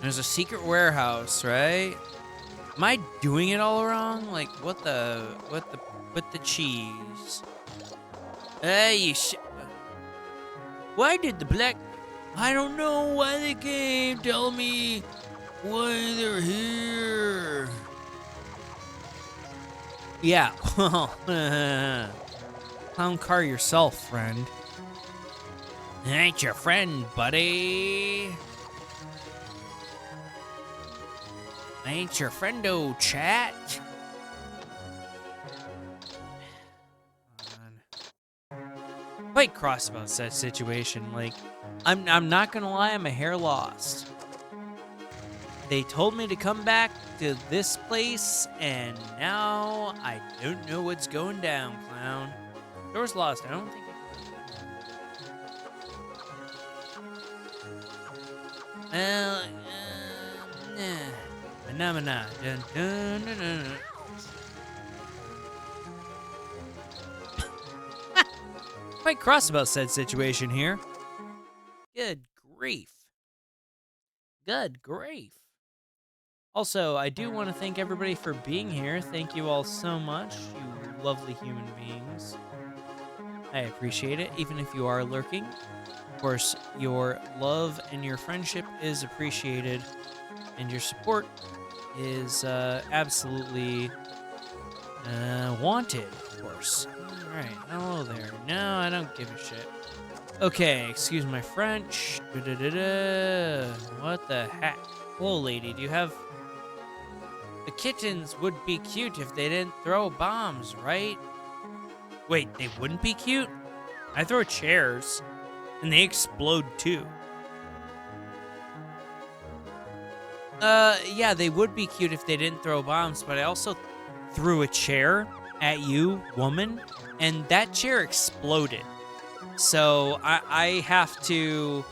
There's a secret warehouse, right? Am I doing it all wrong? Like, what the cheese? Hey, why did the black... I don't know why they came. Tell me why they're here. Yeah. Clown car yourself, friend. I ain't your friend, buddy. I ain't your friendo, chat. Quite cross about such situation. Like, I'm not gonna lie, I'm a hair lost. They told me to come back to this place, and now I don't know what's going down, clown. Door's lost. I don't think I can. Phenomena. Dun, dun, dun, dun. Quite cross about said situation here. Good grief. Good grief. Also, I do want to thank everybody for being here. Thank you all so much, you lovely human beings. I appreciate it, even if you are lurking. Of course, your love and your friendship is appreciated, and your support is absolutely Wanted, of course. Alright, hello there. No, I don't give a shit. Okay, excuse my French. Da-da-da-da. What the heck? Hello, lady, do you have... The kittens would be cute if they didn't throw bombs, right? Wait, they wouldn't be cute? I throw chairs, and they explode too. Yeah, they would be cute if they didn't throw bombs, but I also threw a chair at you, woman, and that chair exploded. So I have to...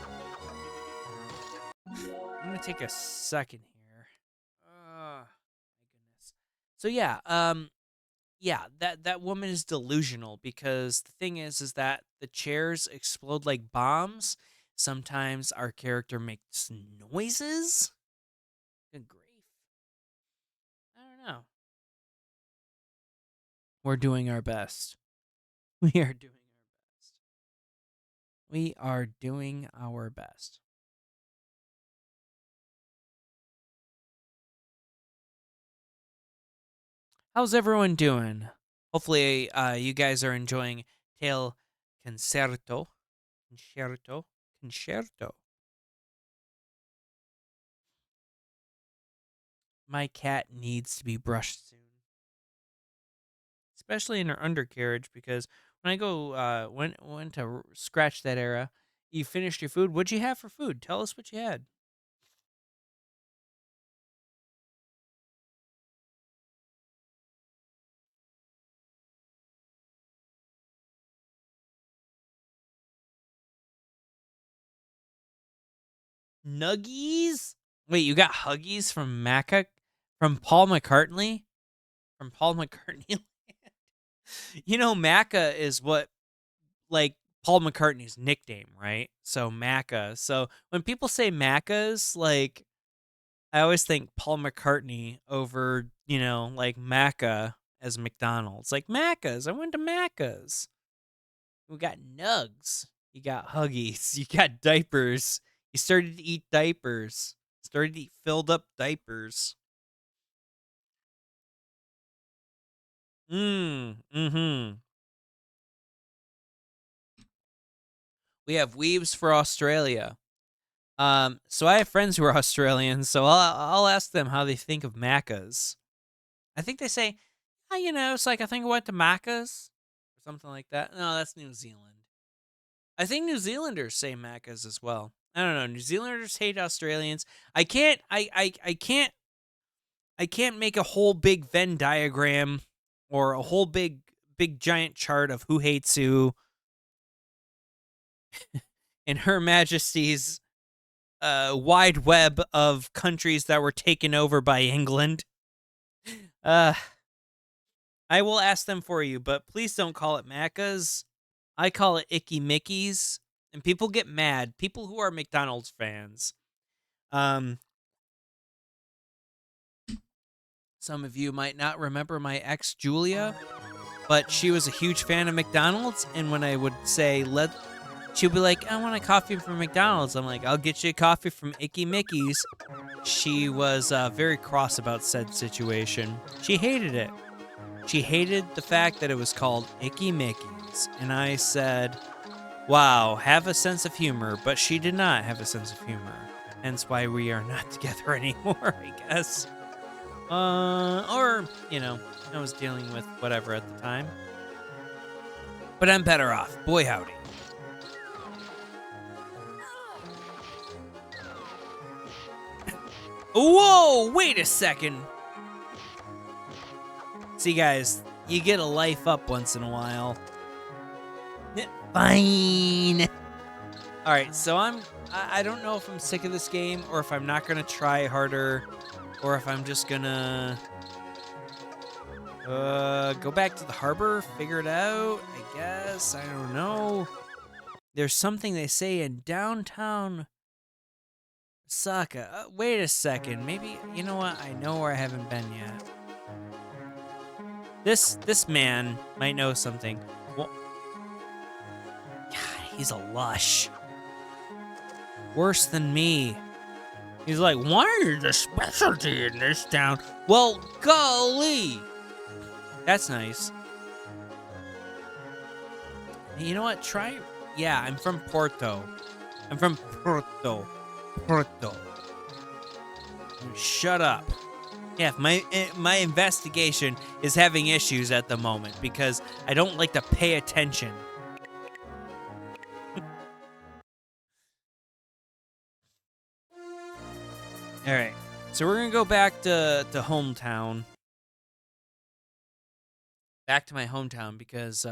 I'm gonna take a second here. My goodness. So yeah, that woman is delusional because the thing is that the chairs explode like bombs. Sometimes our character makes noises. Good grief. I don't know. We're doing our best. We are doing our best. We are doing our best. How's everyone doing? Hopefully, you guys are enjoying Tale Concerto. Concerto. My cat needs to be brushed soon, especially in her undercarriage, because when I go went to scratch that area, you finished your food. What'd you have for food? Tell us what you had. Nuggies? Wait, you got Huggies from Maca? From Paul McCartney? From Paul McCartney? You know, Maca is what, like, Paul McCartney's nickname, right? So Maca. So when people say Macas, like, I always think Paul McCartney over, like Maca as McDonald's. Like, Macas. I went to Macas. We got Nugs. You got Huggies. You got diapers. You started to eat diapers. Started to eat filled up diapers. Mm-hmm. We have weaves for Australia. So I have friends who are Australian, so I'll ask them how they think of Macca's. I think they say, oh, it's like I think I went to Macca's or something like that. No, that's New Zealand. I think New Zealanders say Macca's as well. I don't know. New Zealanders hate Australians. I can't make a whole big Venn diagram or a whole big giant chart of who hates who in Her Majesty's wide web of countries that were taken over by England. I will ask them for you, but please don't call it Macca's. I call it Icky Mickey's, and people get mad. People who are McDonald's fans. Some of you might not remember my ex Julia, but she was a huge fan of McDonald's, and when I would say she'd be like, I want a coffee from McDonald's. I'm like, I'll get you a coffee from Icky Mickey's. She was very cross about said situation. She hated it. She hated the fact that it was called Icky Mickey's. And I said, wow, have a sense of humor. But she did not have a sense of humor. Hence why we are not together anymore, I guess. Or, I was dealing with whatever at the time. But I'm better off. Boy, howdy. Whoa, wait a second. See, guys, you get a life up once in a while. Fine. All right, so I don't know if I'm sick of this game or if I'm not going to try harder or if I'm just going to go back to the harbor, figure it out, I guess. I don't know. There's something they say in downtown Osaka. Wait a second. Maybe, you know what? I know where I haven't been yet. This man might know something. Well, God, he's a lush. Worse than me. He's like, why are you the specialty in this town? Well, golly. That's nice. You know what? Try. Yeah, I'm from Porto. I'm from Porto. Porto. Shut up. Yeah, my investigation is having issues at the moment because I don't like to pay attention. All right, so we're gonna go back to hometown, back to my hometown because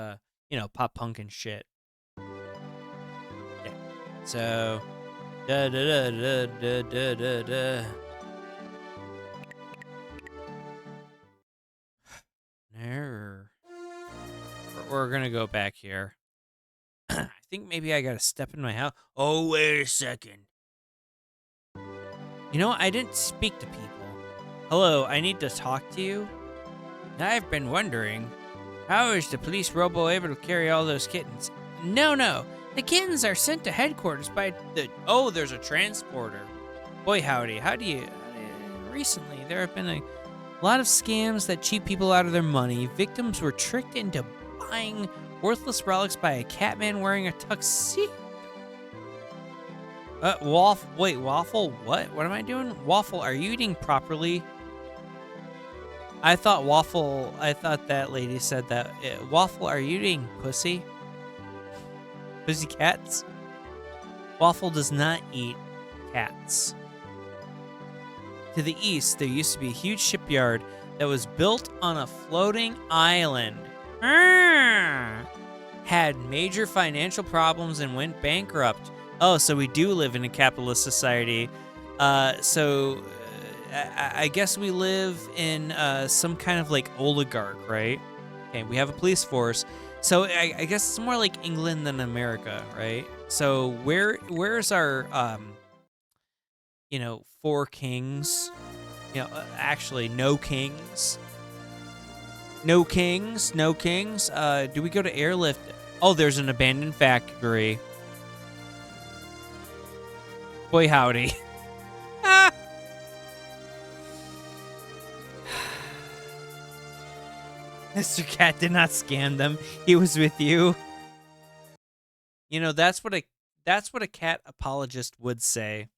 pop punk and shit. Okay, so da da da da da da da. There. We're gonna go back here. I think maybe I gotta step in my house. Oh, wait a second. You know, I didn't speak to people. Hello, I need to talk to you. I've been wondering, how is the police robo able to carry all those kittens? No. The kittens are sent to headquarters by the... Oh, there's a transporter. Boy, howdy. Recently, there have been a lot of scams that cheat people out of their money. Victims were tricked into buying worthless relics by a catman wearing a tuxedo. Waffle? What? What am I doing? Waffle, are you eating properly? I thought that lady said that. Waffle, are you eating pussy? Pussy cats? Waffle does not eat cats. To the east, there used to be a huge shipyard that was built on a floating island. Had major financial problems and went bankrupt. Oh, so we do live in a capitalist society. I guess we live in some kind of like oligarch, right? Okay, we have a police force. So I guess it's more like England than America, right? So where's our four kings? Actually no kings. No kings. Do we go to airlift? Oh, there's an abandoned factory. Boy, howdy. Mr. Cat did not scam them. He was with you. That's what a cat apologist would say.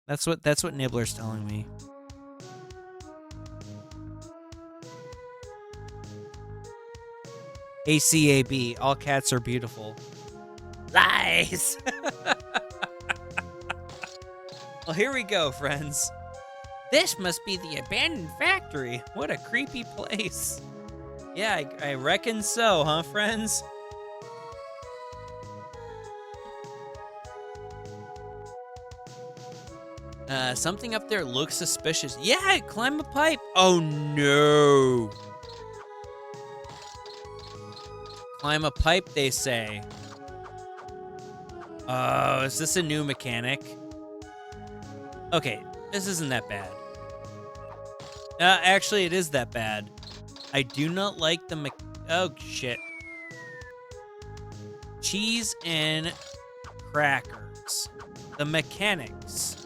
That's what Nibbler's telling me. ACAB, all cats are beautiful. Lies! Well, here we go, friends. This must be the abandoned factory. What a creepy place. Yeah, I reckon so, huh, friends? Something up there looks suspicious. Yeah, climb a pipe. Oh, no. Climb a pipe, they say. Oh, is this a new mechanic? Okay, this isn't that bad. Actually, it is that bad. I do not like the oh, shit. Cheese and crackers. The mechanics.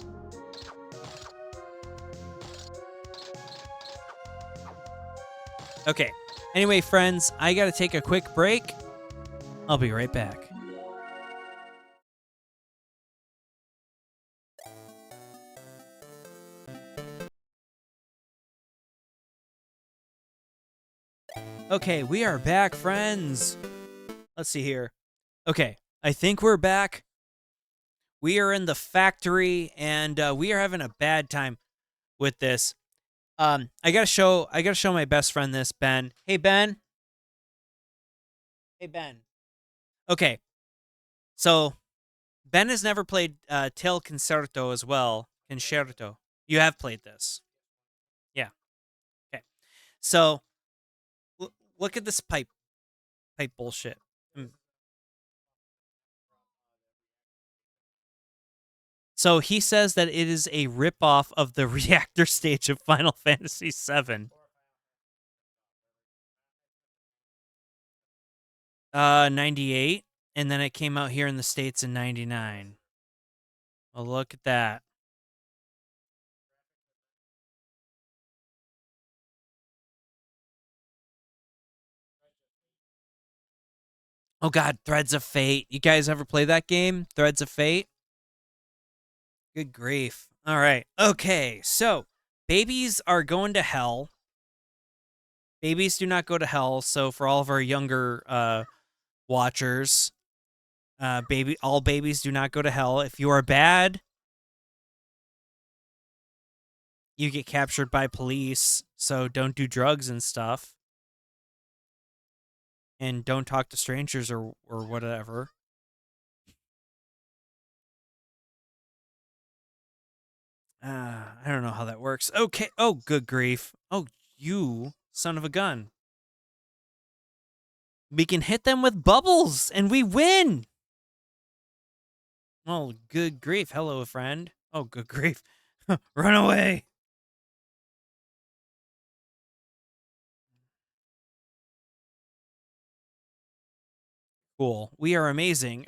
Okay. Anyway, friends, I gotta take a quick break. I'll be right back. Okay, we are back, friends. Let's see here. Okay, I think we're back. We are in the factory, and we are having a bad time with this. I gotta show my best friend this, Ben. Hey, Ben. Hey, Ben. Okay, so Ben has never played Till Concerto as well. Concerto. You have played this. Yeah. Okay. So look at this pipe bullshit. So he says that it is a ripoff of the reactor stage of Final Fantasy VII. 98, and then it came out here in the States in 99. Well, look at that. Oh God, Threads of Fate. You guys ever play that game? Threads of Fate? Good grief. All right. Okay, so babies are going to hell. Babies do not go to hell. So for all of our younger watchers, all babies do not go to hell. If you are bad, you get captured by police. So don't do drugs and stuff. And don't talk to strangers or whatever. I don't know how that works. Okay. Oh, good grief. Oh, you son of a gun. We can hit them with bubbles and we win. Oh, good grief. Hello, friend. Oh, good grief. Run away. Cool. We are amazing.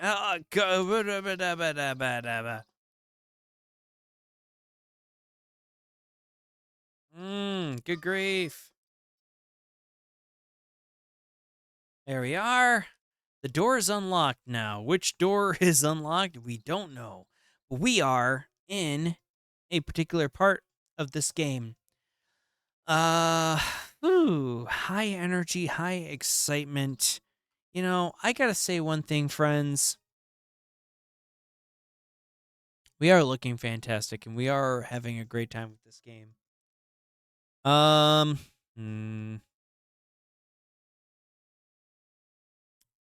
Good grief. There we are. The door is unlocked now. Which door is unlocked? We don't know. But we are in a particular part of this game. Uh, high energy, high excitement. You know, I gotta say one thing, friends. We are looking fantastic, and we are having a great time with this game.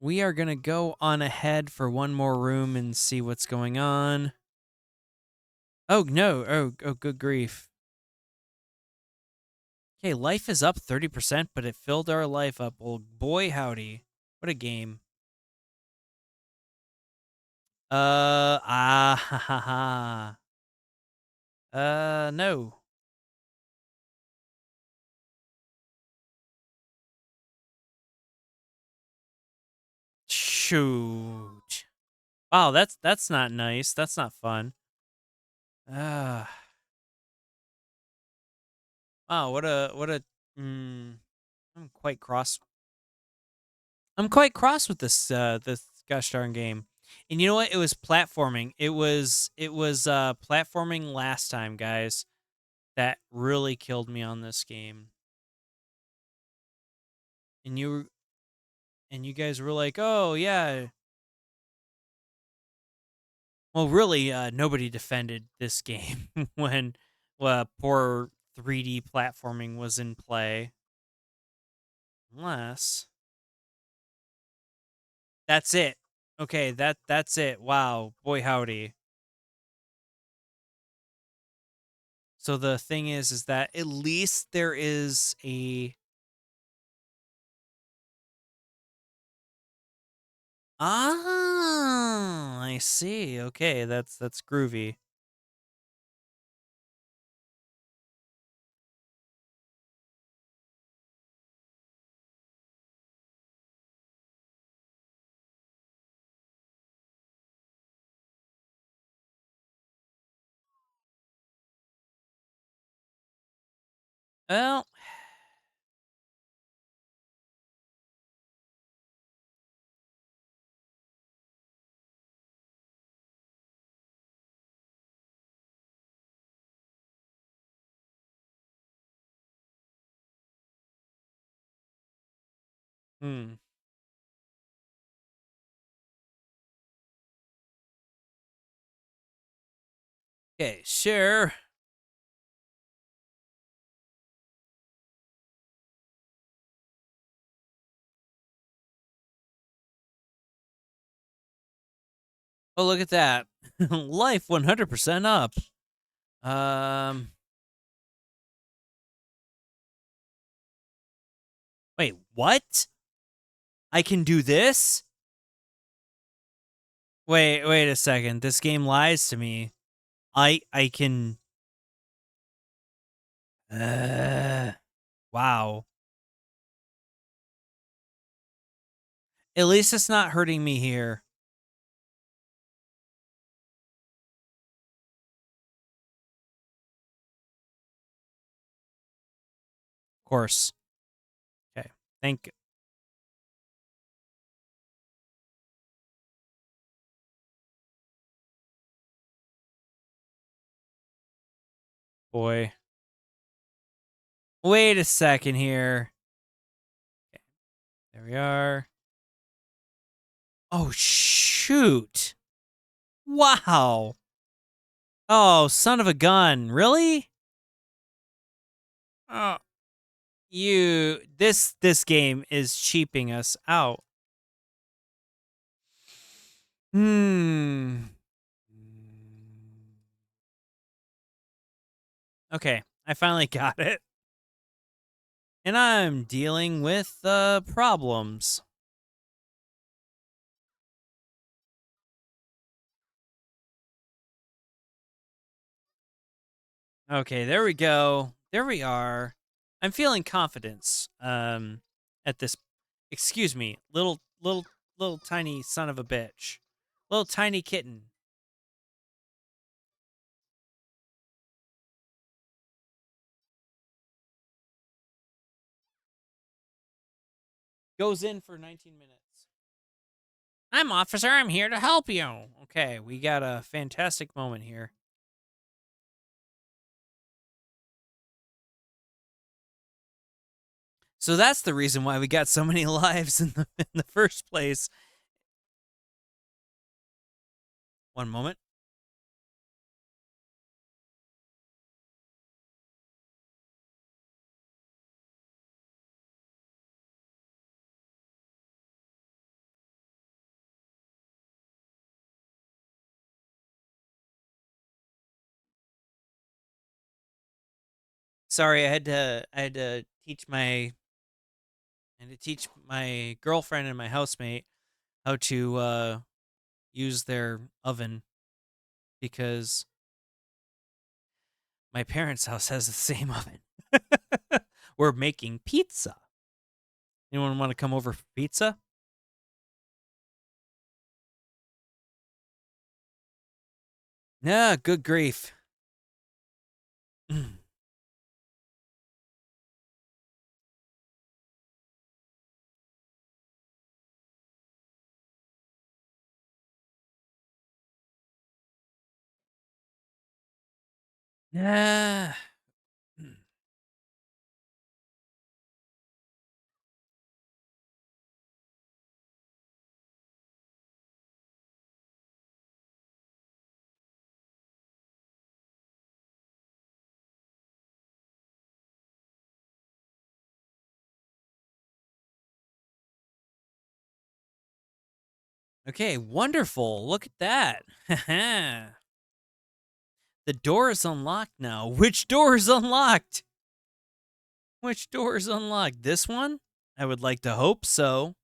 We are gonna go on ahead for one more room and see what's going on. Oh no! Oh, good grief. Okay, life is up 30%, but it filled our life up. Well, boy howdy. What a game. Ha ha ha. No. Shoot. Wow, that's not nice. That's not fun. Ah. Wow, I'm quite cross. I'm quite cross with this gosh darn game. And you know what? It was platforming. It was platforming last time, guys. That really killed me on this game. And you guys were like, "Oh, yeah." Well, really, nobody defended this game when poor 3D platforming was in play. Unless that's it. Okay, that's it. Wow, boy howdy. So the thing is that at least there is a I see. Okay, that's groovy. Well, hmm. Okay, sure. Oh, look at that. Life 100% up. Um Wait, what? I can do this? Wait a second. This game lies to me. I can wow. At least it's not hurting me here. Of course. Okay. Thank boy. Wait a second here. Okay, there we are. Oh, shoot. Wow. Oh, son of a gun. Really? Oh, this game is cheaping us out. Okay, I finally got it. And I'm dealing with problems. Okay, there we go. There we are. I'm feeling confidence. At this, excuse me, little tiny son of a bitch, little tiny kitten. Goes in for 19 minutes. I'm officer. I'm here to help you. Okay, we got a fantastic moment here. So that's the reason why we got so many lives in the first place. One moment. Sorry, I had to teach my girlfriend and my housemate how to use their oven because my parents' house has the same oven. We're making pizza. Anyone want to come over for pizza? Nah, good grief. Nah. Okay, wonderful. Look at that. The door is unlocked now. Which door is unlocked? Which door is unlocked? This one? I would like to hope so.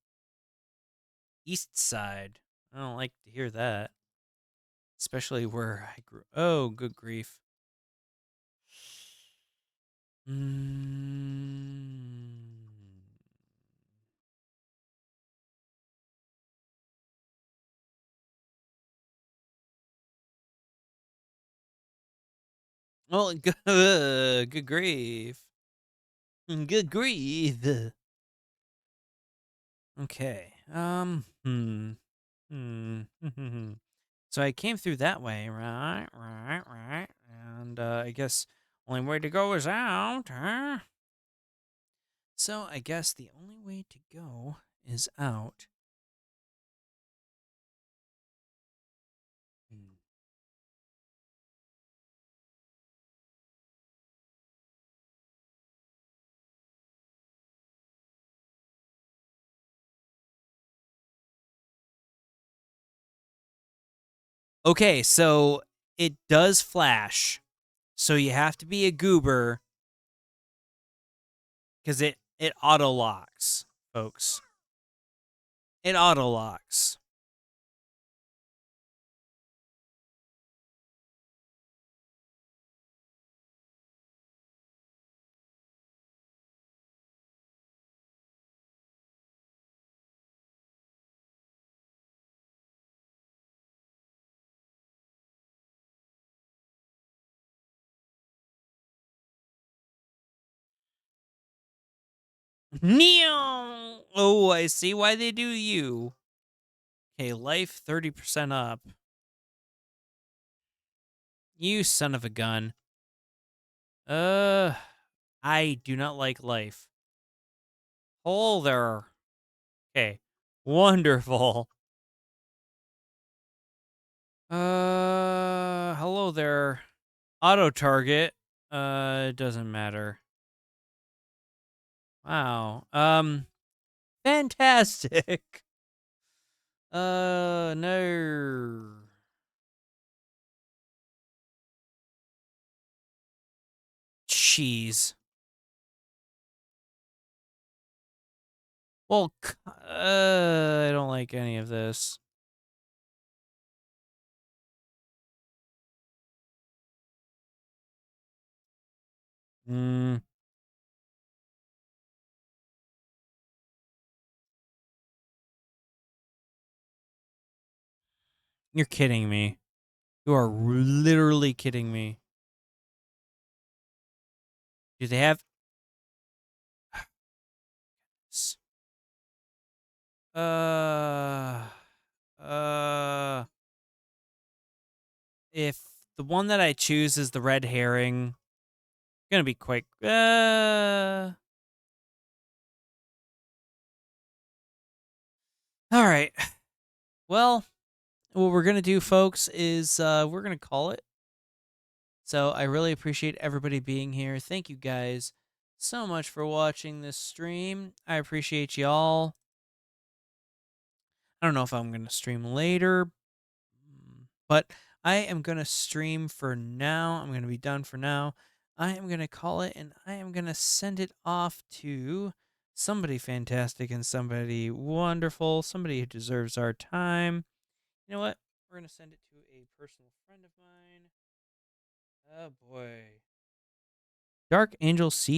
East side. I don't like to hear that. Especially where I grew. Oh, good grief. Well, good grief. Good grief. Okay. So I came through that way, right. And I guess only way to go is out, huh? So I guess the only way to go is out. Okay, so it does flash. So you have to be a goober because it auto locks, folks. It auto locks. Neo. Oh, I see why they do you. Okay, life 30% up. You son of a gun. I do not like life. Hole there. Okay. Wonderful. Hello there. Auto target. It doesn't matter. Wow. Fantastic. No. Cheese. Well, I don't like any of this. Hmm. You're kidding me. You are literally kidding me. Do they have... Uh... Uh... If the one that I choose is the red herring, gonna be quick. All right. Well, what we're gonna do, folks, is we're gonna call it. So I really appreciate everybody being here. Thank you guys so much for watching this stream. I appreciate y'all. I don't know if I'm gonna stream later, but I am gonna stream for now. I'm gonna be done for now. I am gonna call it, and I am gonna send it off to somebody fantastic and somebody wonderful, somebody who deserves our time. You know what? We're gonna send it to a personal friend of mine. Oh boy. Dark Angel C